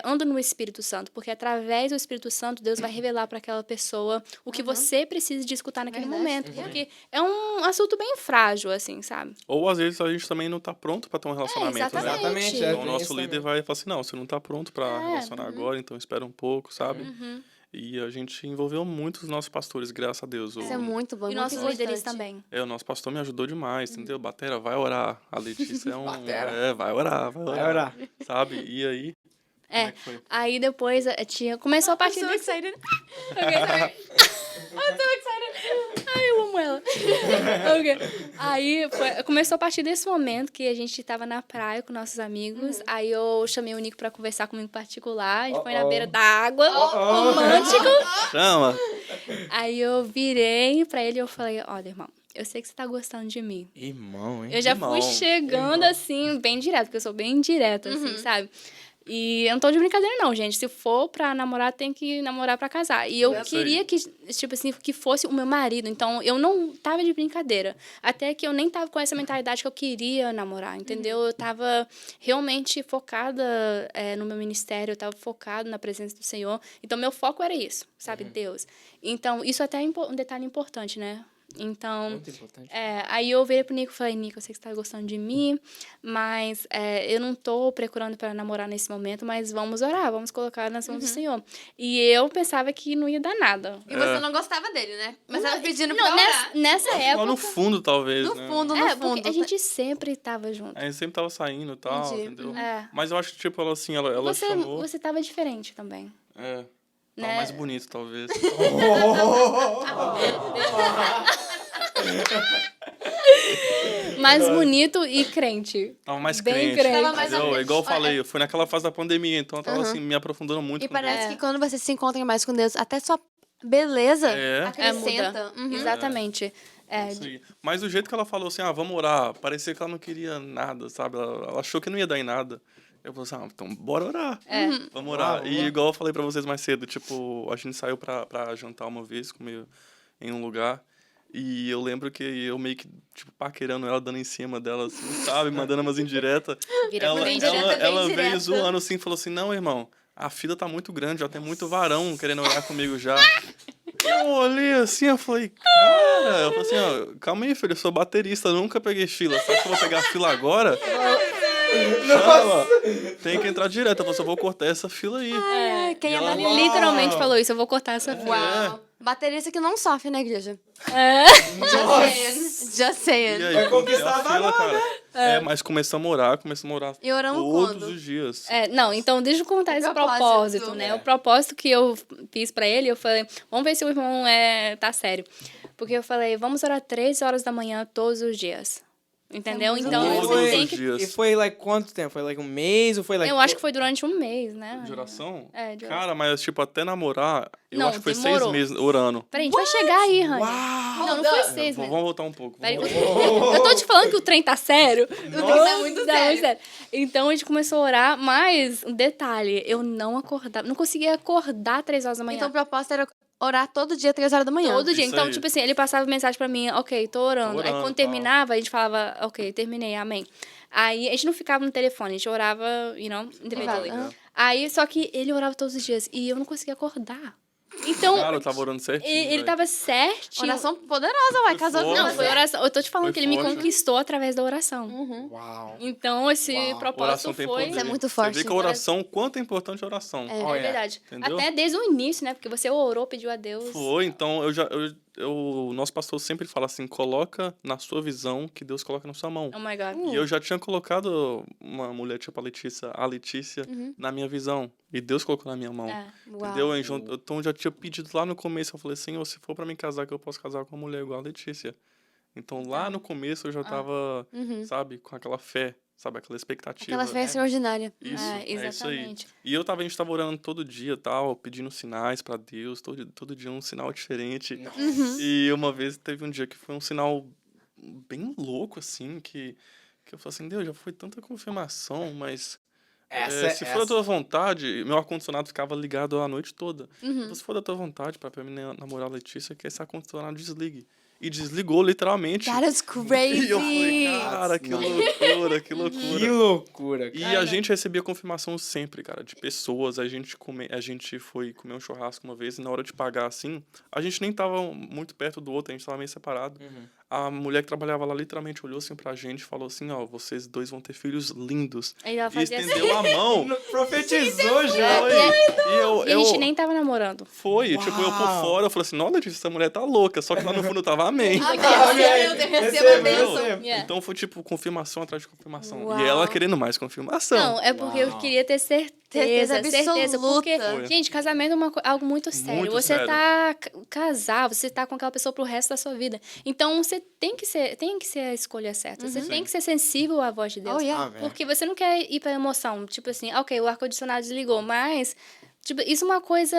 anda no Espírito Santo, porque através do Espírito Santo, Deus vai revelar para aquela pessoa o que você precisa de escutar naquele momento. Porque é um assunto bem frágil, assim, sabe? Ou às vezes a gente também não tá pronto pra ter um relacionamento, né? exatamente. Exatamente. Então o tem nosso isso líder também. vai falar assim, não, você não tá pronto pra relacionar agora, então espera um pouco, sabe? E a gente envolveu muito os nossos pastores, graças a Deus. Isso é muito bom, E muito nossos líderes importante. também. O nosso pastor me ajudou demais, entendeu? Batera, vai orar. A Letícia é um... Batera. vai orar, vai orar. Vai orar. Sabe? E aí... Como é que foi? Aí depois começou a partir desse... excited. Ai, eu amo ela. Ok. Aí começou a partir desse momento que a gente tava na praia com nossos amigos. Aí eu chamei o Nico pra conversar comigo em particular. A gente foi na beira da água, romântico. Chama! Aí eu virei pra ele e eu falei, olha, irmão, eu sei que você tá gostando de mim. Irmão, hein? Eu já Irmão. fui chegando assim, bem direto, porque eu sou bem direta, assim, sabe? E eu não tô de brincadeira, não, gente. Se for pra namorar, tem que namorar pra casar. E eu queria que, tipo assim, que fosse o meu marido. Então, eu não tava de brincadeira. Até que eu nem tava com essa mentalidade que eu queria namorar, entendeu? Eu tava realmente focada no meu ministério, eu tava focada na presença do Senhor. Então, meu foco era isso, sabe? Deus. Então, isso até é um detalhe importante, né? Então, Muito importante. aí eu virei pro Nico e falei, Nico, eu sei que você tá gostando de mim, mas eu não tô procurando para namorar nesse momento, mas vamos orar, vamos colocar nas mãos do Senhor. E eu pensava que não ia dar nada. E você não gostava dele, né? Mas tava pedindo pra Não, orar. nessa Lá época... no fundo, talvez, No né? fundo, porque a gente sempre tava junto. A gente sempre tava saindo e tal, Entendi. entendeu? É. Mas eu acho que, tipo, ela assim, ela chamou... Você tava diferente também. É. Né? Tava mais bonito, talvez. Mais bonito e crente. Tava mais Bem crente, crente. Tava mais entendeu? crente. Igual eu falei, eu fui naquela fase da pandemia, então eu tava, assim, me aprofundando muito. E com parece Deus. que quando você se encontra mais com Deus, até sua beleza acrescenta. Muda. Exatamente. Isso aí. Mas o jeito que ela falou assim, vamos orar, parecia que ela não queria nada, sabe? Ela achou que não ia dar em nada. Eu falei assim, então bora orar. Vamos orar. E igual eu falei pra vocês mais cedo, tipo, a gente saiu pra jantar uma vez, comer em um lugar. E eu lembro que eu meio que, tipo, paquerando ela, dando em cima dela, assim, sabe? Mandando umas indiretas. Ela veio direta. zoando assim, falou assim, não, irmão, a fila tá muito grande, já tem muito varão querendo orar comigo já. Eu olhei assim, eu falei, cara... Eu falei assim, calma aí, filho, eu sou baterista, eu nunca peguei fila. Será que eu vou pegar fila agora? Chama. Tem que entrar direto, eu falei, só vou cortar essa fila aí. Quem é ela- Ele baterista? literalmente falou isso, eu vou cortar essa fila. Uau. Baterista que não sofre na igreja. É. Just saying. E aí, Vai cortei conquistar a fila, cara. Mas começamos a orar E oramos todos quando? os dias. Não, então deixa eu contar esse Propósito. propósito, né? O propósito que eu fiz pra ele, eu falei, vamos ver se o irmão tá sério. Porque eu falei, vamos orar 3 horas da manhã todos os dias. Entendeu? muito Então bom. você Todos tem os que... dias. E foi, like, quanto tempo? Foi, like, um mês ou foi, like... Eu acho que foi durante um mês, né? De oração? De oração. Cara, mas tipo, até namorar, eu Não, acho que foi demorou. 6 meses orando. Peraí, a gente vai chegar aí, Rani. Uau! Não foi 6, né? Vamos voltar um pouco. Peraí, eu tô te falando que o trem tá sério. O trem tá muito sério. Então a gente começou a orar, mas um detalhe, eu não acordava, não conseguia acordar 3 horas da manhã. Então o propósito era orar todo dia, 3 horas da manhã. Todo dia. Isso Então, aí. tipo assim, ele passava mensagem pra mim, ok, tô orando. Aí quando terminava, a gente falava, ok, terminei, amém. Aí a gente não ficava no telefone, a gente orava, individually. Aí, só que ele orava todos os dias e eu não conseguia acordar. Então, Cara, eu tava orando certinho. ele velho. tava certinho. Oração poderosa, uai. Casou com forte. Não, você. foi oração. Eu tô te falando Foi que ele me forte. conquistou através da oração. Uau. Então, esse Uau. propósito Oração tem foi... poder. Isso é muito Você forte. vê que a oração, quanto é importante a oração. É Olha, verdade. entendeu? Até desde o início, né? Porque você orou, pediu a Deus. Foi, então o nosso pastor sempre fala assim, coloca na sua visão que Deus coloca na sua mão. Oh my God. E eu já tinha colocado uma mulher tipo a Letícia, na minha visão. E Deus colocou na minha mão. É. Uau. Entendeu? Então eu já tinha pedido lá no começo, eu falei, Senhor, se for pra mim casar, que eu posso casar com uma mulher igual a Letícia. Então lá no começo eu já tava, sabe, com aquela fé sabe? Aquela expectativa. Aquela fé extraordinária. Isso, É, é isso aí. exatamente. E a gente tava orando todo dia, tal, pedindo sinais pra Deus, todo dia um sinal diferente. E uma vez teve um dia que foi um sinal bem louco, assim, que eu falei assim, Deus, já foi tanta confirmação, mas se for da tua vontade, meu ar-condicionado ficava ligado a noite toda. Então, se for da tua vontade pra mim namorar a Letícia, que esse ar-condicionado desligue. E desligou, literalmente. That is crazy! E eu falei, cara, que loucura, que loucura. Que loucura, E cara. a gente recebia confirmação sempre, cara, de pessoas. A gente foi comer um churrasco uma vez e na hora de pagar, assim, a gente nem tava muito perto do outro, a gente tava meio separado. A mulher que trabalhava lá literalmente olhou assim pra gente e falou assim, ó, vocês dois vão ter filhos lindos. Aí ela E fazia assim. estendeu a mão. Profetizou já. Foi. E a gente nem tava namorando. Foi, tipo, eu por fora, eu falei assim, não, Letícia, essa mulher tá louca. Só que lá no fundo tava amém. Receba a bênção. Yeah. Então foi tipo confirmação atrás de confirmação. Uau. E ela querendo mais confirmação. Não, é porque eu queria ter certeza. Certeza Certeza. Porque, absoluta. gente, casamento é algo muito sério. Muito Você sério. tá casar, você tá com aquela pessoa pro resto da sua vida. Então, você tem que ser a escolha certa. Você tem que ser sensível à voz de Deus. Oh, yeah. Amém. Porque você não quer ir pra emoção. Tipo assim, ok, o ar-condicionado desligou, mas... Tipo, isso é uma coisa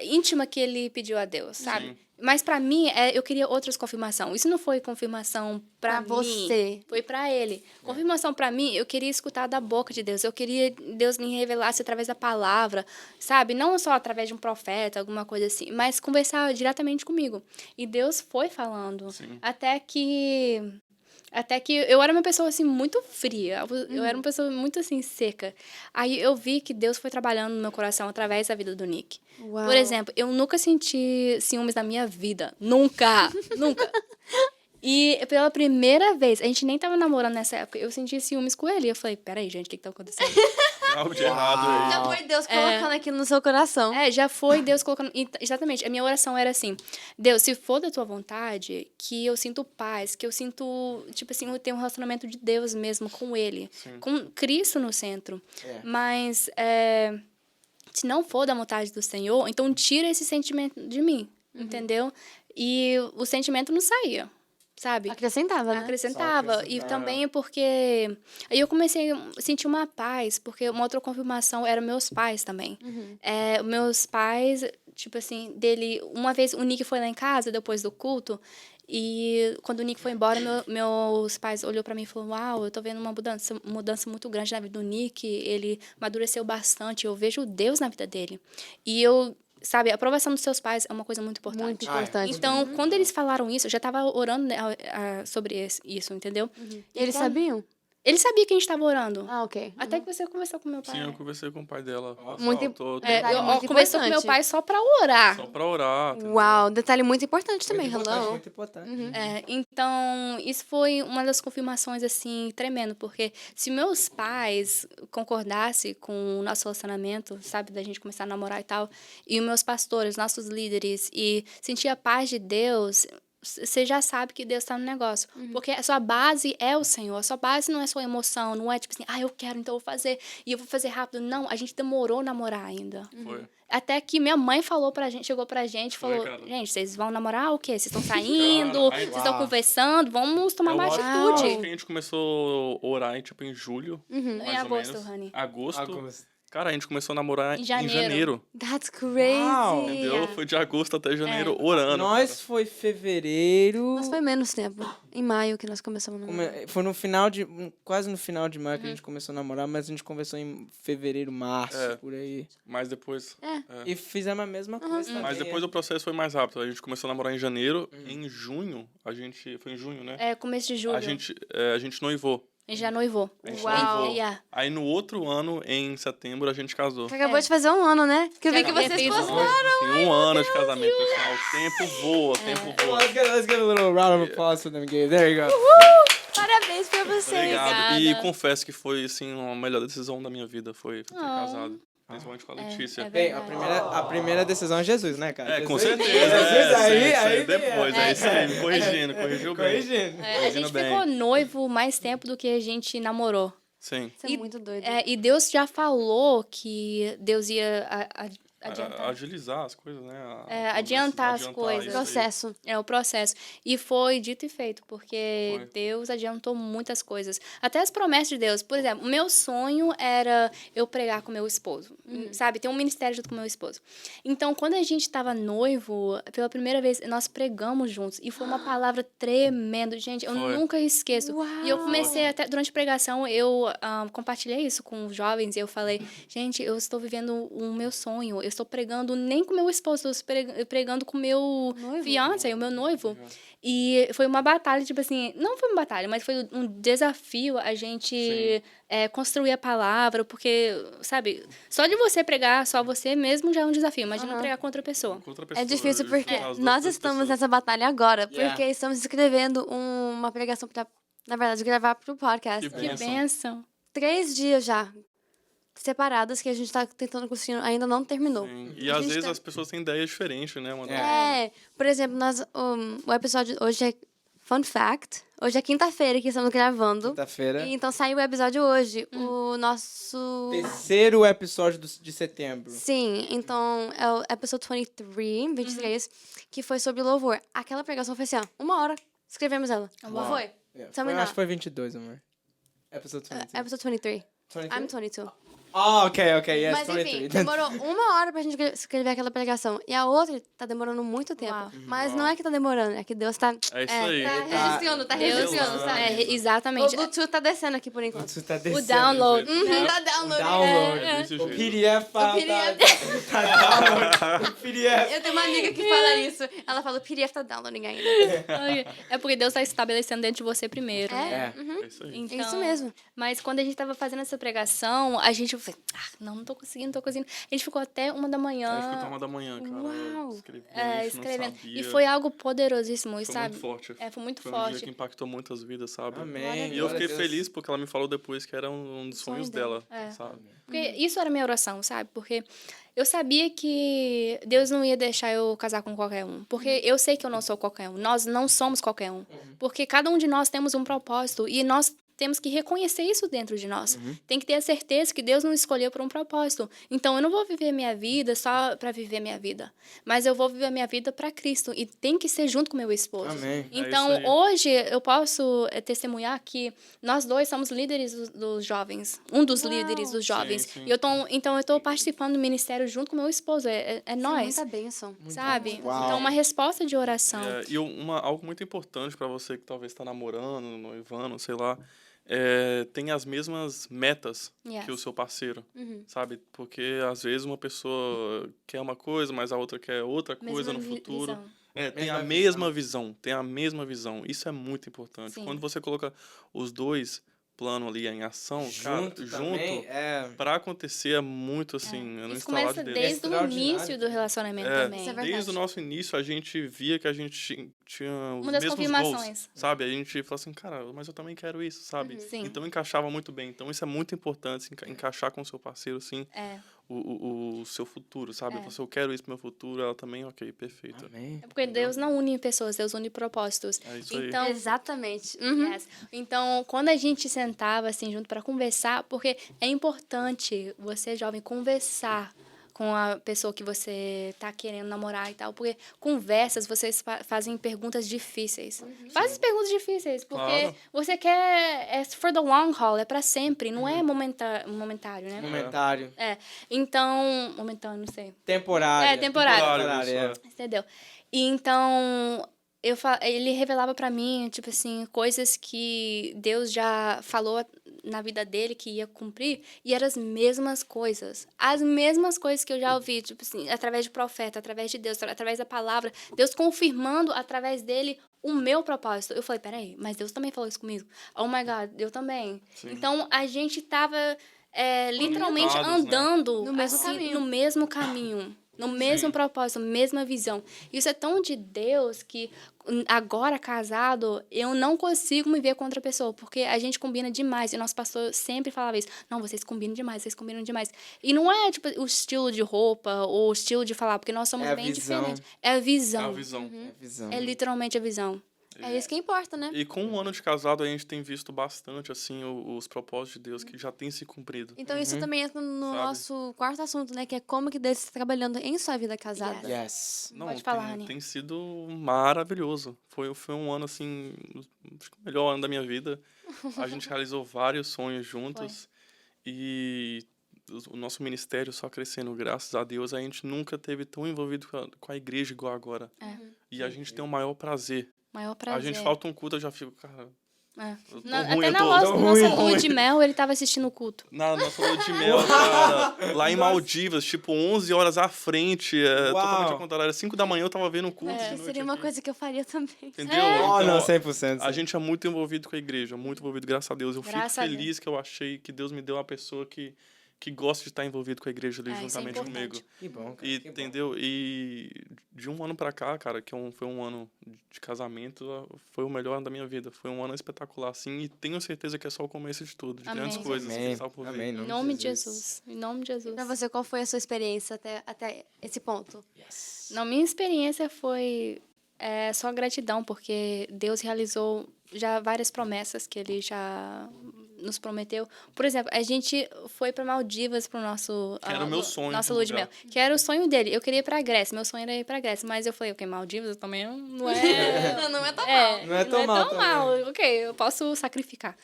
íntima que ele pediu a Deus, sabe? Sim. Mas pra mim, eu queria outras confirmações. Isso não foi confirmação pra mim. você. Foi pra ele. Confirmação pra mim, eu queria escutar da boca de Deus. Eu queria que Deus me revelasse através da palavra, sabe? Não só através de um profeta, alguma coisa assim, mas conversar diretamente comigo. E Deus foi falando. Sim. Até que eu era uma pessoa, assim, muito fria. Eu era uma pessoa muito, assim, seca. Aí eu vi que Deus foi trabalhando no meu coração através da vida do Nick. Uau. Por exemplo, eu nunca senti ciúmes na minha vida. Nunca! Nunca! E pela primeira vez, a gente nem tava namorando nessa época, eu senti ciúmes com ele. E eu falei, peraí, gente, o que tá acontecendo? Algo de errado aí. Já foi Deus colocando aquilo no seu coração. Já foi Deus colocando... Exatamente, a minha oração era assim, Deus, se for da tua vontade, que eu sinto paz, que eu sinto, tipo assim, eu tenho um relacionamento de Deus mesmo com ele, com Cristo no centro. Mas, se não for da vontade do Senhor, então tira esse sentimento de mim, entendeu? E o sentimento não saía, sabe? Acrescentava, né? Acrescentava. E também porque... Aí eu comecei a sentir uma paz, porque uma outra confirmação eram meus pais também. Meus pais, tipo assim, uma vez o Nick foi lá em casa, depois do culto, e quando o Nick foi embora, meus pais olhou pra mim e falou, uau, eu tô vendo uma mudança muito grande na vida do Nick, ele amadureceu bastante, eu vejo Deus na vida dele. E eu... Sabe, a aprovação dos seus pais é uma coisa muito importante. Muito importante. Então, quando eles falaram isso, eu já estava orando sobre isso, entendeu? Eles sabiam? Ele sabia que a gente estava orando. Ah, ok. Até que você conversou com meu pai. Sim, eu conversei com o pai dela. Muito Tô detalhe Eu muito conversou com meu importante. pai só pra orar. só pra orar. entendeu? Uau, detalhe muito importante também, Muito importante, hello. muito importante. Então, isso foi uma das confirmações, assim, tremendo. Porque se meus pais concordassem com o nosso relacionamento, sabe, da gente começar a namorar e tal, e os meus pastores, nossos líderes, e sentir a paz de Deus... Você já sabe que Deus está no negócio. Porque a sua base é o Senhor. A sua base não é sua emoção. Não é tipo assim, eu quero, então eu vou fazer. E eu vou fazer rápido. Não, a gente demorou a namorar ainda. Foi. Até que minha mãe falou pra gente, chegou pra gente e falou, cara. gente, vocês vão namorar o quê? Vocês estão saindo? Cara, Vocês estão conversando? Vamos tomar mais acho atitude. que a gente começou a orar em julho, mais Em ou agosto, menos. honey. Agosto. Cara, a gente começou a namorar Em em janeiro. janeiro. That's crazy. Uau. Entendeu? Foi de agosto até janeiro orando. Nós foi fevereiro. Mas foi menos tempo. Em maio que nós começamos a namorar. Foi no final de... Quase no final de maio que a gente começou a namorar, mas a gente conversou em fevereiro, março, por aí. Mas depois... E fizemos a mesma coisa também. Mas depois o processo foi mais rápido. A gente começou a namorar em janeiro. Em junho, foi em junho, né? Começo de julho. A gente noivou. A gente já noivou. A gente Uau. noivou. Yeah. Aí no outro ano, em setembro, a gente casou. Você acabou de fazer um ano, né? Que eu vi que Já vocês fez um postaram. Tem um ano de casamento, pessoal. O tempo voa, o tempo voa. Let's get a little round of applause for them, Gabe. There you go. Parabéns pra vocês. Obrigado. E Obrigada. confesso que foi, assim, a melhor decisão da minha vida. Foi ter casado. Principalmente com a Letícia. é Bem, a primeira decisão é Jesus, né, cara? Com Jesus- certeza. Jesus, aí depois, é isso aí. Corrigiu bem. Corrigindo. A gente ficou noivo mais tempo do que a gente namorou. Sim. Isso é muito doido. E Deus já falou que Deus ia adiantar. Agilizar as coisas, né? Adiantar as coisas. isso aí. Processo. É o processo. E foi dito e feito, porque Foi. Deus adiantou muitas coisas. Até as promessas de Deus. Por exemplo, o meu sonho era eu pregar com meu esposo. Sabe? Ter um ministério junto com meu esposo. Então, quando a gente estava noivo, pela primeira vez, nós pregamos juntos. E foi uma palavra tremenda. Gente, eu Foi. nunca esqueço. Uau! E eu comecei até, durante a pregação, eu compartilhei isso com os jovens. E eu falei, gente, eu estou vivendo o meu sonho. Eu estou pregando nem com meu esposo, eu estou pregando com meu Noivo. fiancé, o meu noivo. E foi uma batalha, tipo assim, não foi uma batalha, mas foi um desafio a gente construir a palavra, porque, sabe, só de você pregar, só você mesmo já é um desafio. Imagina pregar com outra pessoa. Com outra É pessoa, difícil porque juntar as nós duas estamos pessoas. nessa batalha agora, Yeah. porque estamos escrevendo uma pregação pra, na verdade, gravar pro podcast. Que Que Benção. bênção. 3 dias já separadas que a gente tá tentando construir, ainda não terminou. Sim. E A às gente vezes tá- as pessoas têm ideias diferentes, né? Uma da outra. Por exemplo, o episódio hoje é fun fact. Hoje é quinta-feira que estamos gravando. Quinta-feira. E então saiu o episódio hoje. O nosso. Terceiro episódio de setembro. Sim, então é o episódio 23, que foi sobre louvor. Aquela pregação foi assim, ó, 1 hora. Escrevemos ela. Uau. Foi. Yeah. Tell me Acho now. que foi 22, amor. Episode 22. Episode 23. 23? I'm 22. Oh, ok, yes, Mas 23. enfim, demorou 1 hora pra gente escrever aquela pregação. E a outra tá demorando muito tempo. Uau. Mas não é que tá demorando, é que Deus tá. É isso aí. Tá registrando, sabe? O Exatamente. Bluetooth tá descendo aqui por enquanto. Você tá O descendo. download. Tá download. Download. Desse O jeito. PDF tá PDF. download. O PDF. Eu tenho uma amiga que fala isso. Ela fala, o PDF tá downloading ainda. É porque Deus está estabelecendo dentro de você primeiro. É. É isso aí. Então, Isso mesmo. Mas quando a gente tava fazendo essa pregação, a gente falou, não tô conseguindo. A gente ficou até 1 da manhã. Aí ficou 1 da manhã, cara. Uau. Escrevendo. E foi algo poderosíssimo, Foi sabe? muito forte. Foi muito Foi um dia forte. que impactou muitas vidas, sabe? Amém. E eu Glória a fiquei Deus. feliz porque ela me falou depois que era um dos sonhos dela, sabe? Porque isso era minha oração, sabe? Porque eu sabia que Deus não ia deixar eu casar com qualquer um. Porque eu sei que eu não sou qualquer um. Nós não somos qualquer um. Porque cada um de nós temos um propósito e nós temos que reconhecer isso dentro de nós. Tem que ter a certeza que Deus nos escolheu por um propósito. Então, eu não vou viver minha vida só para viver minha vida. Mas eu vou viver a minha vida para Cristo. E tem que ser junto com meu esposo. Amém. Então, É isso aí. hoje, eu posso testemunhar que nós dois somos líderes dos jovens. Um dos líderes dos jovens. sim. E então, eu estou participando do ministério junto com meu esposo. É nós, Muita bênção. sabe? Uau. Então, uma resposta de oração. E algo muito importante pra você que talvez está namorando, noivando, sei lá, tem as mesmas metas Yes. que o seu parceiro, sabe? Porque às vezes uma pessoa quer uma coisa, mas a outra quer outra coisa no futuro. visão. Tem a Mesma mesma visão. Isso é muito importante. Sim. Quando você coloca os dois planos ali em ação, Junto também, pra acontecer é muito assim, no Isso instalar começa de dedo. desde o Extraordinário. início do relacionamento também. Isso é verdade. Desde o nosso início, a gente via que a gente tinha os Uma das mesmos confirmações. goals, sabe? A gente falou assim, cara, mas eu também quero isso, sabe? Sim. Então encaixava muito bem. Então isso é muito importante, encaixar com o seu parceiro, assim, É. o seu futuro, sabe? Se eu quero isso pro meu futuro, ela também, ok, perfeito. Amém. É porque Deus não une pessoas, Deus une propósitos. É isso aí. Então, Exatamente. yes. Então, quando a gente sentava assim junto para conversar, porque é importante você, jovem, conversar com a pessoa que você tá querendo namorar e tal, porque conversas, vocês fazem perguntas difíceis. Faz as perguntas difíceis, porque Claro. você quer, é for the long haul, é para sempre, não é momentário, né? Momentário. Então, momentâneo, não sei. Temporário. É, temporário. Temporário, Entendeu? E então, ele revelava pra mim, tipo assim, coisas que Deus já falou na vida dele que ia cumprir, e eram as mesmas coisas. As mesmas coisas que eu já ouvi, tipo assim, através de profeta, através de Deus, através da palavra, Deus confirmando através dele o meu propósito. Eu falei, peraí, mas Deus também falou isso comigo. Oh my God, eu também. Sim. Então, a gente tava literalmente Conectados, né? andando No mesmo assim, caminho. no mesmo caminho. No mesmo propósito, mesma visão. Isso é tão de Deus que agora casado, eu não consigo me ver com outra pessoa, porque a gente combina demais. E nosso pastor sempre falava isso. Não, vocês combinam demais, vocês combinam demais. E não é tipo o estilo de roupa ou o estilo de falar, porque nós somos É a bem visão. diferentes. É a visão. É a visão. É visão. É literalmente a visão. É isso que importa, né? E com um ano de casado, a gente tem visto bastante, assim, os propósitos de Deus que já têm se cumprido. Então isso também entra no Sabe? nosso quarto assunto, né? Que é como que Deus está trabalhando em sua vida casada. Yes. Não, Pode falar, Rani. tem sido maravilhoso. Foi um ano, assim, acho que o melhor ano da minha vida. A gente realizou vários sonhos juntos. E o nosso ministério só crescendo, graças a Deus. A gente nunca teve tão envolvido com a igreja igual agora. E a gente tem o maior prazer. Maior prazer. A gente falta um culto, eu já fico, cara... É. Eu tô Na- ruim, até eu na tô- nossa, tô nossa ruim. lua de mel, ele tava assistindo o culto. Na nossa lua de mel, cara, lá em Maldivas, tipo, 11 horas à frente, Uau. totalmente ao contrário. Era 5 da manhã, eu tava vendo um culto de noite Seria uma aqui. coisa que eu faria também. Entendeu? Oh, Então, não, 100%. a gente é muito envolvido com a igreja, muito envolvido, graças a Deus. Eu Graças fico a Deus. feliz que eu achei que Deus me deu uma pessoa que gosta de estar envolvido com a igreja ali Isso é juntamente importante. comigo. Que bom, cara. E, que bom. entendeu? E de um ano pra cá, cara, foi um ano de casamento, foi o melhor ano da minha vida. Foi um ano espetacular, assim, e tenho certeza que é só o começo de tudo, de Amém. grandes coisas que Amém. está por vir. Amém. Em nome de Jesus. Em nome de Jesus. Pra você, qual foi a sua experiência até esse ponto? Yes. Não, minha experiência foi só gratidão, porque Deus realizou já várias promessas que Ele já nos prometeu. Por exemplo, a gente foi para Maldivas pro nosso... Que era o meu sonho Nossa de lua de lugar. mel. Que era o sonho dele. Eu queria ir pra Grécia. Meu sonho era ir pra Grécia. Mas eu falei, ok, Maldivas também não é... Não é tão É, Não é tão mal também. Ok, eu posso sacrificar.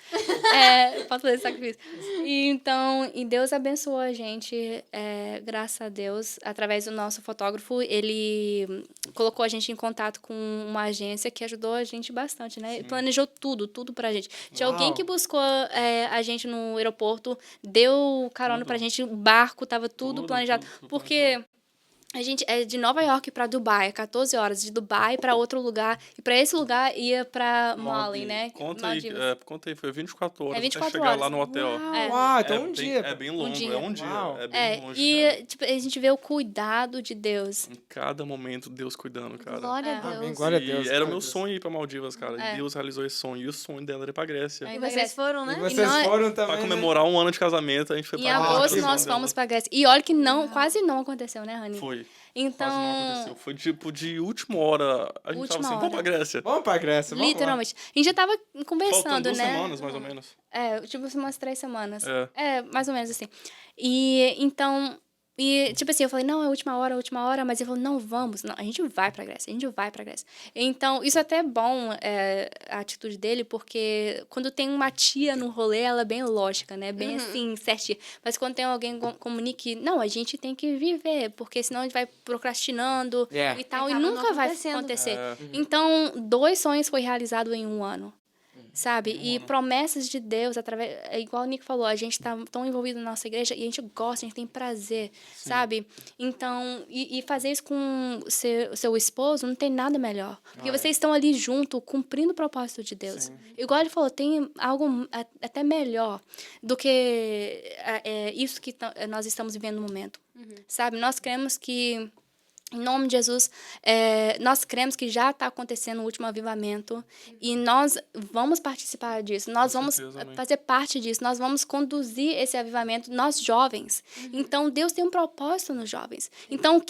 Eu posso fazer sacrifício. E Deus abençoou a gente, graças a Deus, através do nosso fotógrafo. Ele colocou a gente em contato com uma agência que ajudou a gente bastante, né? Ele planejou tudo pra gente. Tinha Uau. alguém que buscou a gente no aeroporto, deu carona pra gente, o barco, tava tudo planejado. tudo Porque... A gente é de Nova York para Dubai, 14 horas. De Dubai para outro lugar. E para esse lugar ia para Mali, né? Conta aí, Maldivas. foi 24 horas 24 até chegar horas. lá no hotel. Uau, então um bem, dia. É bem longo, dia. é um dia. Uau. É bem longe, E cara. tipo, a gente vê o cuidado de Deus. Em cada momento, Deus cuidando, cara. Glória a É. Deus. Amém, glória a E Deus. era o glória meu a Deus. sonho ir pra Maldivas, cara. É. E Deus realizou esse sonho. E o sonho dela era ir pra Grécia. É. E vocês foram, né? E vocês nós- foram também, Pra né? comemorar um ano de casamento, a gente foi Em pra lá. agosto que nós sonho fomos dela. pra Grécia. E olha que quase não aconteceu, né, Rani? Foi. Então, Quase não aconteceu. Foi tipo de última hora. A gente Última tava assim, hora. vamos pra Grécia. Vamos pra Grécia, vamos lá. literalmente. A gente já tava Faltam conversando, 2 né? semanas, mais ou menos. Tipo umas 3 semanas. É. Mais ou menos assim. E então, tipo assim, eu falei, não, é a última hora, mas ele falou, não, vamos, não, a gente vai pra Grécia. Então, isso até é bom, a atitude dele, porque quando tem uma tia no rolê, ela é bem lógica, né? Bem assim, certinha. Mas quando tem alguém que comunique, não, a gente tem que viver, porque senão a gente vai procrastinando Yeah. e tal, e Acaba não nunca vai acontecendo. acontecer. Então, 2 sonhos foi realizado em um ano. Sabe? E promessas de Deus, igual o Nick falou, a gente tá tão envolvido na nossa igreja e a gente gosta, a gente tem prazer, sabe? Então, e fazer isso com seu esposo não tem nada melhor. Porque vocês estão ali junto, cumprindo o propósito de Deus. Igual ele falou, tem algo até melhor do que isso que nós estamos vivendo no momento. Sabe? Nós cremos que em nome de Jesus, nós cremos que já está acontecendo o último avivamento e nós vamos participar disso, nós vamos certeza, amém. fazer parte disso, nós vamos conduzir esse avivamento, nós jovens. Então, Deus tem um propósito nos jovens. Então,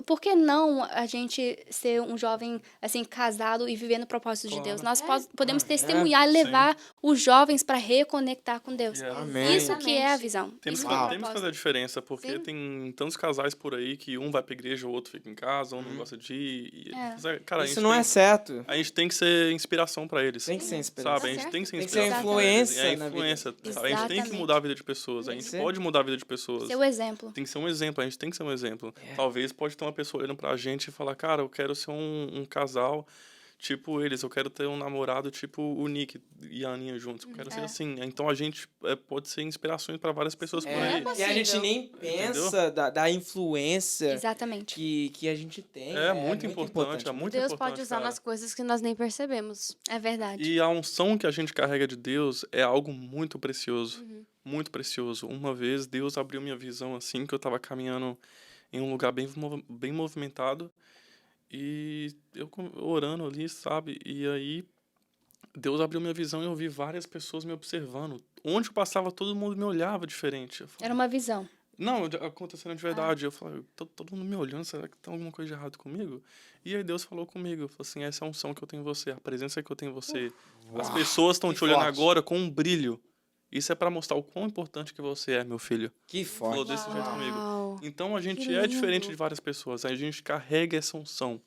por que não a gente ser um jovem, assim, casado e viver no propósito de Deus? Nós podemos testemunhar e levar os jovens para reconectar com Deus. Yeah. Amém. Isso que é a visão. Temos Isso que, que é o temos que propósito. fazer a diferença, porque Sim. tem tantos casais por aí que um vai pra igreja, o outro fica em casa, um não gosta de ir. Cara, Isso não é certo. A gente tem que ser inspiração pra eles. Tem que ser inspiração. Sabe? A gente tem que ser Tem que ser inspiração. pra eles. influência É na vida. influência. A gente tem que Exatamente. mudar a vida de pessoas. A Tem que gente ser. pode mudar a vida de pessoas. Seu exemplo. Tem que ser um exemplo, a gente tem que ser um exemplo. É. Talvez pode ter uma pessoa olhando pra gente e falar, cara, eu quero ser um casal tipo eles, eu quero ter um namorado tipo o Nick e a Aninha juntos. Eu quero ser assim. Então a gente pode ser inspirações pra várias pessoas por aí. E a gente nem pensa da influência Exatamente. que a gente tem. É muito importante, é muito Deus importante. pode usar cara. nas coisas que nós nem percebemos. É verdade. E a unção que a gente carrega de Deus é algo muito precioso. Muito precioso. Uma vez Deus abriu minha visão assim, que eu tava caminhando em um lugar bem movimentado. E eu orando ali, sabe? E aí Deus abriu minha visão e eu vi várias pessoas me observando. Onde eu passava, todo mundo me olhava diferente. Eu falava, Era uma visão. Não, acontecendo de verdade. Eu falei, todo mundo me olhando, será que tem alguma coisa de errado comigo? E aí Deus falou comigo, falou assim, essa é a unção que eu tenho em você, a presença que eu tenho em você. As pessoas estão que te olhando forte. agora com um brilho. Isso é pra mostrar o quão importante que você é, meu filho. Que Falou forte. desse jeito comigo. Uau. Então a gente Que é diferente lindo. de várias pessoas, a gente carrega essa unção.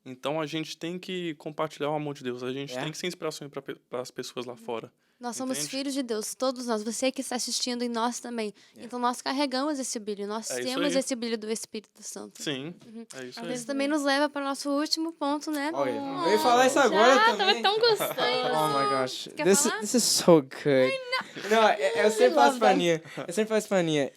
Então a gente tem que compartilhar o amor de Deus, a gente É. tem que ser inspiração para as pessoas lá fora. Nós somos Entende? filhos de Deus, todos nós. Você que está assistindo e nós também. Então nós carregamos esse brilho, nós É isso temos aí. esse brilho do Espírito Santo. Sim, é isso aí. Isso também nos leva para o nosso último ponto, né? Olha, eu ia falar isso agora Já, também. tava tão gostoso. Oh my gosh. Quer This falar? is so good. Não, eu sempre faço paninha. Eu sempre faço paninha.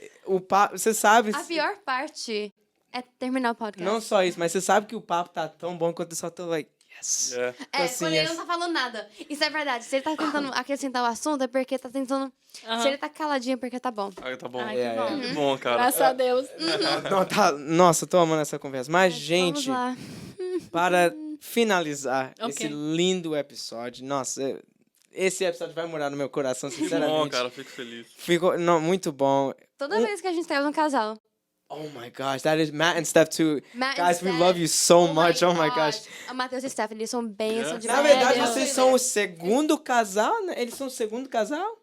Você sabe... A pior parte é terminar o podcast. Não só isso, mas você sabe que o papo tá tão bom quando eu só tô like, yes. É. assim, quando ele yes. não tá falando nada. Isso é verdade. Se ele tá tentando acrescentar o assunto, é porque tá tentando... Aham. Se ele tá caladinho, é porque tá bom. Ah, tá bom. Ai, É, que bom. Que bom, cara. Graças a Deus. Nossa, eu tô amando essa conversa. Mas, gente, Vamos lá. para finalizar Ok. esse lindo episódio, nossa, esse episódio vai morar no meu coração, Que bom, sinceramente. cara, fico feliz. Ficou, não, muito bom. Toda vez que a gente traz um casal. Oh my gosh, that is Matt and Steph too. Matt and Guys, we Steph. love you so much. Oh my gosh. O Matheus e Stephanie, eles são bênção Yeah. de Na verdade, Deus. vocês são o segundo casal, né? Eles são o segundo casal?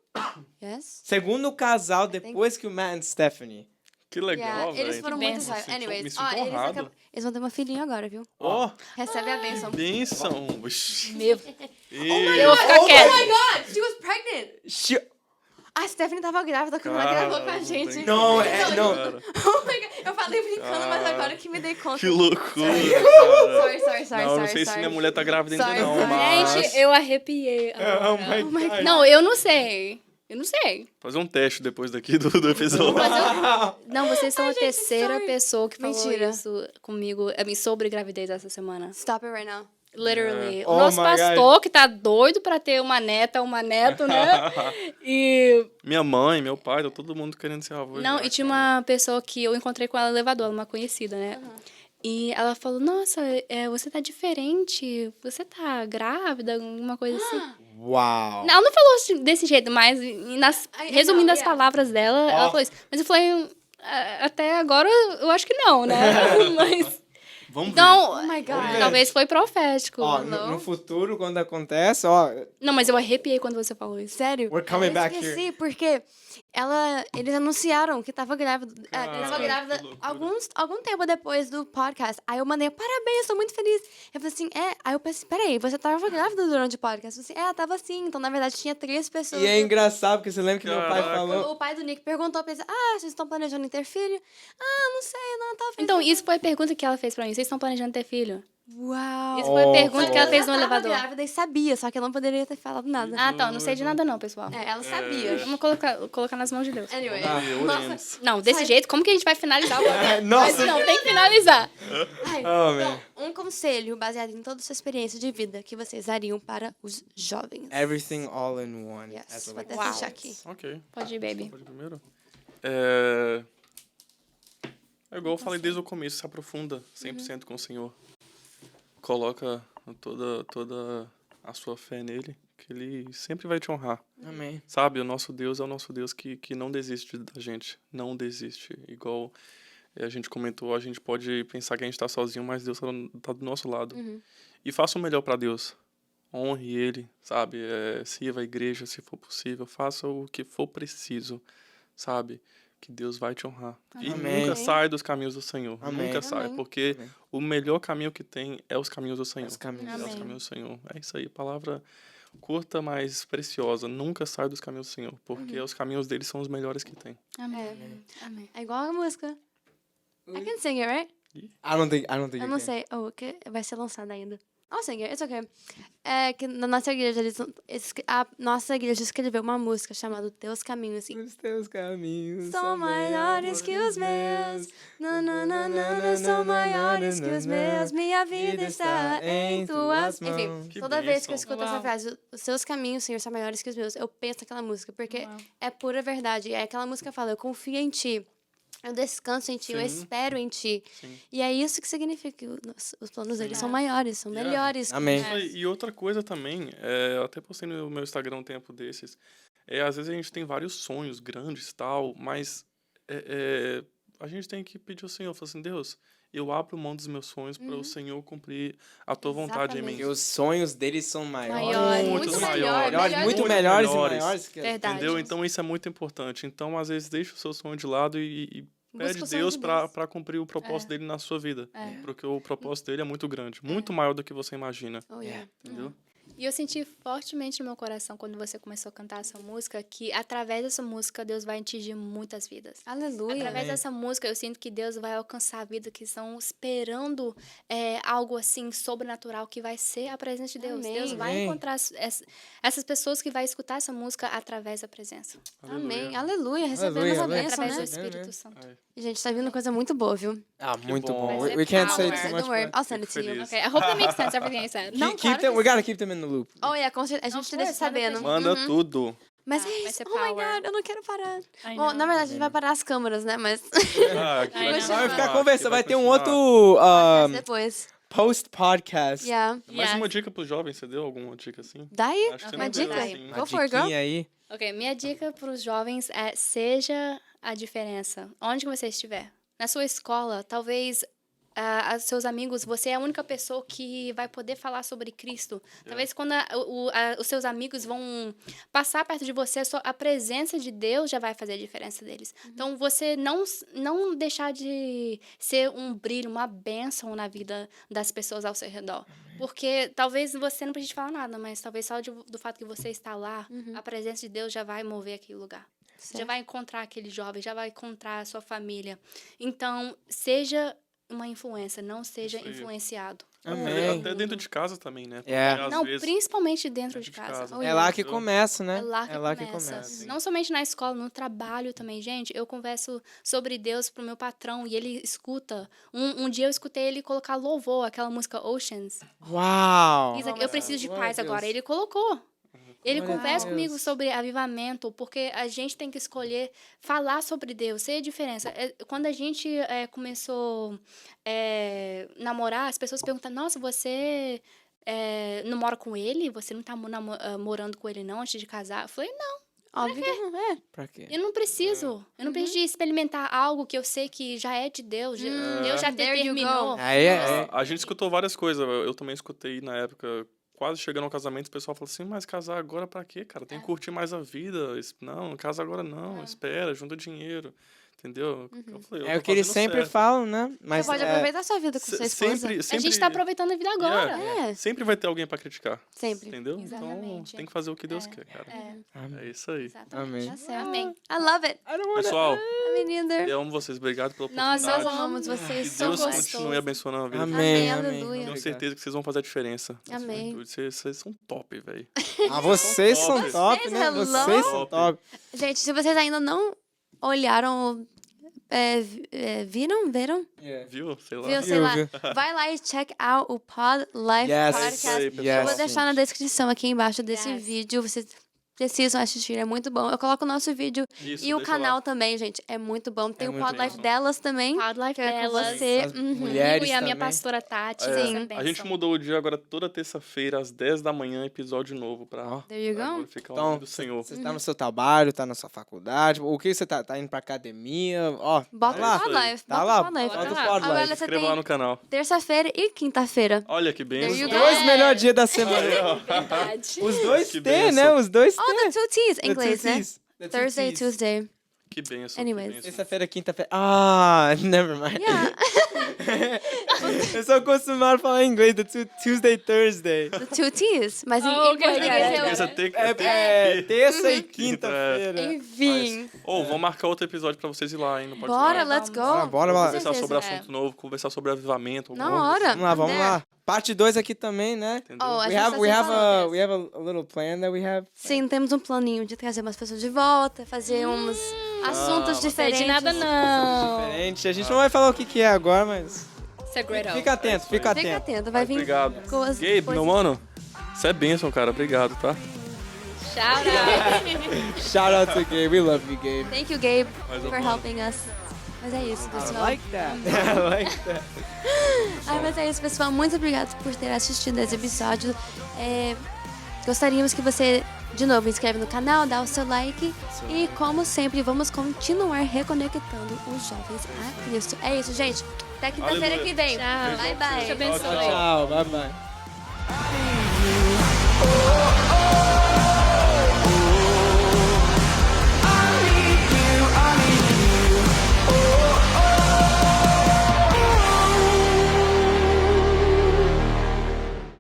Yes? Segundo casal depois que o Matt e Stephanie. Que legal, Yeah, velho. eles foram Que muito bênção. sábios. Me Anyways, sinto eles, honrado. eles vão ter uma filhinha agora, viu? Ó, Recebe a bênção. bênção. Ixi. Meu. E- Eu vou ficar Oh quieta. my god, she was pregnant! She- A Stephanie tava grávida quando ela gravou com a gente. Não, não. Cara, Oh my god, eu falei brincando, mas agora que me dei conta. que loucura, cara. Sorry, Não, não sei se minha mulher tá grávida ainda Sorry. não, mas... Gente, eu arrepiei. Oh my Oh my God. Não, eu não sei. Eu não sei. Fazer um teste depois daqui do episódio. Não, vocês são a terceira sorry. pessoa que falou Mentira. isso comigo, sobre gravidez essa semana. Stop it right now. Literally. Oh O nosso my pastor, que tá doido pra ter uma neta, um neto, né? E... Minha mãe, meu pai, tá todo mundo querendo ser avô. Não, já, e tinha uma pessoa que eu encontrei com ela no elevador, uma conhecida, né? E ela falou, nossa, você tá diferente, você tá grávida, alguma coisa assim. Uau. Ela não falou assim, desse jeito, mas resumindo não, as yeah. palavras dela, ela falou isso. Mas eu falei, até agora eu acho que não, né? Mas, Vamos então, Oh my God. talvez foi profético. Ó, no futuro, quando acontece, ó, Não, mas eu arrepiei quando você falou isso. Sério? We're coming eu back esqueci, porque eles anunciaram que tava grávida. Caraca, Tava grávida que loucura. algum tempo depois do podcast. Aí eu mandei, parabéns, tô muito feliz. Eu falei assim, Aí eu pensei, peraí, você tava grávida durante o podcast? Eu falei assim, tava sim. Então, na verdade, tinha 3 pessoas. e é engraçado, porque você lembra que meu pai Caraca. falou... O pai do Nick perguntou pra eles, vocês estão planejando em ter filho? Não sei, não, tava feliz. Então, isso foi a pergunta que ela fez pra mim. Vocês estão planejando ter filho? Uau! Isso foi a Oh, pergunta oh. que ela fez no Ela tava elevador. grávida e sabia, só que ela não poderia ter falado nada. Ah, tá. Não sei de nada não, pessoal. Ela sabia. Vamos colocar nas mãos de Deus. Anyway. Oremos. Não, desse jeito, como que a gente vai finalizar o podcast? Nossa. Mas não, tem que finalizar. Ai, Oh, então, um conselho baseado em toda a sua experiência de vida que vocês dariam para os jovens. Everything all in one. Yes, as I vou like até to fechar say. aqui. Ok. Pode ir, baby. Pode ir primeiro? É igual eu falei desde o começo, se aprofunda 100% com o Senhor. Coloca toda a sua fé nele, que ele sempre vai te honrar. Amém. Sabe, o nosso Deus é o nosso Deus que não desiste da gente. Não desiste. Igual a gente comentou, a gente pode pensar que a gente tá sozinho, mas Deus tá do nosso lado. E faça o melhor para Deus. Honre ele, sabe? Sirva a igreja se for possível. Faça o que for preciso, sabe? Que Deus vai te honrar. E Amém. nunca sai dos caminhos do Senhor. Amém. Nunca sai, Amém. porque Amém. o melhor caminho que tem é os caminhos do Senhor. Os caminhos. É os Amém. caminhos do Senhor. É isso aí, palavra curta, mas preciosa. Nunca sai dos caminhos do Senhor, porque os caminhos dele são os melhores que tem. Amém. Amém. É igual a música. I can sing it, right? I don't think Eu you não can. sei. Que vai ser lançado ainda. I'll sing it, it's okay. É que na nossa igreja, a nossa igreja escreveu uma música chamada Teus Caminhos. Assim. Os teus caminhos São maiores que os meus. Não, são maiores que os meus. Minha vida está em tuas mãos. Enfim, Que toda vez que eu bênção. escuto essa Uau. frase, os seus caminhos, Senhor, são maiores que os meus, eu penso naquela música, porque Uau. é pura verdade. É aquela música que fala, eu confio em ti. Eu descanso em ti, eu Sim. espero em ti. Sim. E é isso que significa que os planos dele são maiores, são Yeah. melhores. Amém. Isso aí. E outra coisa também, eu até postei no meu Instagram um tempo desses, às vezes a gente tem vários sonhos grandes e tal, mas a gente tem que pedir ao Senhor, falar assim, Deus, eu abro mão dos meus sonhos para o Senhor cumprir a tua vontade em mim. Porque os sonhos deles são maiores. Muito Muito melhores e maiores. Que... Verdade. Entendeu? Então isso é muito importante. Então, às vezes, deixa o seu sonho de lado e Busca pede o sonho Deus de Deus. para cumprir o propósito dele na sua vida. É. Porque o propósito dele é muito grande, muito maior do que você imagina. Oh, yeah. Entendeu? E eu senti fortemente no meu coração, quando você começou a cantar essa música, que através dessa música Deus vai atingir muitas vidas. Aleluia. Através dessa música, eu sinto que Deus vai alcançar vidas que estão esperando algo assim sobrenatural, que vai ser a presença de Deus. Amém. Deus vai Amém. encontrar essas pessoas que vai escutar essa música através da presença. Amém. Aleluia. Recebemos Aleluia, a aleluia. bênção, Através do né? Espírito Santo. Ai, Gente, tá vindo coisa muito boa, viu? Ah, muito bom. bom. Vai ser We can't say power. too much. Don't worry. But... I'll send it to you. Feliz. Okay, I hope it makes sense, everything I said. Não, keep claro them, que we gotta keep them in the loop. Oh, yeah, com certeza. A gente Of deixa course, nada sabendo. Manda Uhum. tudo. Mas Vai é isso. ser Oh my power. God, eu não quero parar. I Bom, know. na verdade, a gente vai parar as câmeras, né? Mas Que Ai, vai não. Vai ficar continuar, conversando, que vai ter um continuar. outro depois. post-podcast. Yeah. Mais Yes. uma dica pros jovens, você deu alguma dica assim? Daí, Acho que você uma não deu, dica. assim. Go for it, girl. Diquinha aí. Ok, minha dica para os jovens é: seja a diferença, onde que você estiver. Na sua escola, talvez seus amigos, você é a única pessoa que vai poder falar sobre Cristo. Talvez quando os seus amigos vão passar perto de você, a presença de Deus já vai fazer a diferença deles. Então, você não deixar de ser um brilho, uma bênção na vida das pessoas ao seu redor. Porque talvez você não precise falar nada, mas talvez só do fato que você está lá, a presença de Deus já vai mover aquele lugar. Já vai encontrar aquele jovem, já vai encontrar a sua família. Então, seja uma influência, não seja Isso aí. influenciado. Amém. Até dentro de casa também, né? Porque, É. às Não, vezes, principalmente dentro de dentro de casa. casa. Oh, É lá que Entendeu? começa, né? É lá que começa. Não somente na escola, no trabalho também. Gente, eu converso sobre Deus pro meu patrão e ele escuta. Um dia eu escutei ele colocar louvor, aquela música Oceans. Uau! Diz aqui, eu preciso de Glória a paz Deus. agora. Ele colocou. Ele Glória a conversa Deus. comigo sobre avivamento, porque a gente tem que escolher falar sobre Deus, ser a diferença. Quando a gente começou a namorar, as pessoas perguntam: nossa, você não mora com ele? Você não tá morando com ele não antes de casar? Eu falei: não, Óbvio que não é. Pra quê? eu não preciso. Eu não preciso experimentar algo que eu sei que já é de Deus. Deus já There you determinou. go. Aí é. A gente escutou várias coisas. Eu também escutei na época, quase chegando ao casamento, o pessoal falou assim, mas casar agora pra quê, cara? Tem que curtir mais a vida. Não, casa agora não. Espera, junta dinheiro. Entendeu? Eu falei, eu É tô o que eles fazendo sempre certo. falam, né? Mas Você pode aproveitar a sua vida com sua esposa. Sempre, A gente tá aproveitando a vida agora. É, Sempre vai ter alguém pra criticar. sempre. Entendeu? Então, Exatamente. tem que fazer o que Deus quer, cara. Amém. É isso aí. Exatamente. Amém. Tá certo. Amém. I love it. Pessoal, Menina. eu amo vocês. Obrigado pela Nós oportunidade. Amamos Que vocês. são Deus gostosos. continue abençoando a vida de Amém. Amém, Amém. aleluia. Tenho certeza que vocês vão fazer a diferença. Amém. Vocês são top, velho. Ah, vocês São são top. top, né? Hello. Vocês são top. Gente, se vocês ainda não olharam, viram? Viu? Sei lá. Viu? Sei lá. viu. Vai lá e check out o Pod Life Yes. É Podcast. isso aí, pessoal. Eu vou Yes. deixar na descrição aqui embaixo desse Yes. vídeo. Vocês precisam assistir, é muito bom. Eu coloco o nosso vídeo Isso, e o deixa canal lá. também, gente. É muito bom. Tem o muito Pod bom. Life delas também. Podlife Que é com delas. você. As Uhum. mulheres Comigo e a minha também. pastora Tati. Sim. essa A bênção. gente mudou o dia agora toda terça-feira, às 10 da manhã, episódio novo pra There you go. glorificar o Então, nome do Senhor. você tá no seu trabalho, tá na sua faculdade, o que você tá indo pra academia, ó, Bota tá lá, o Pod Life. tá Bota lá, o Pod Life. bota o lá. Pod Agora Life. você Inscreva lá tem no canal. terça-feira e quinta-feira. Olha que benção. There you Os go. dois melhores dias da semana. Verdade. Os dois Que T, benção. né? Os dois T. Oh, the two T's. Em The inglês, two né? Ts. The two Thursday, Ts. Tuesday. Que benção. Anyways. Que benção. Terça-feira, quinta-feira. Ah, never mind. Yeah. Eu sou acostumado a falar em inglês, Tuesday, Thursday. The two T's. Mas em Oh, ok. português É, é português é outra. ter- Terça e Uhum. quinta-feira. Enfim. Ô, vamos marcar outro episódio pra vocês ir lá, hein? Não pode Bora, ir lá. let's go. Bora, bora. Conversar certeza. sobre assunto novo, conversar sobre avivamento. Na alguma coisa hora. Vamos lá, vamos There. lá. Parte 2 aqui também, né? assim, entendeu? Oh, We essa have, we sensação have, a, dessa. we have a little plan that we have. Sim, temos um planinho de trazer umas pessoas de volta, fazer uns assuntos Sei diferentes. de nada, não. Diferente. A gente não vai falar o que é agora, mas Segredo. fica atento, fica Fica atento. atento, vai vir Obrigado. coisas. Gabe, meu mano, você é bênção, cara. Obrigado, tá? Shout out. Shout out to Gabe. We love you, Gabe. Thank you, Gabe, Mais for uma. helping us. Mas é isso, I pessoal. like that. I like that. Mas é isso, pessoal. Muito obrigado por ter assistido esse episódio. Gostaríamos que você De novo, inscreve no canal, dá o seu like. E, como sempre, vamos continuar reconectando os jovens a Cristo. É isso, gente. Até quinta-feira que vem. Tchau. Bye, bye. Deus te abençoe. Tchau, bye bye.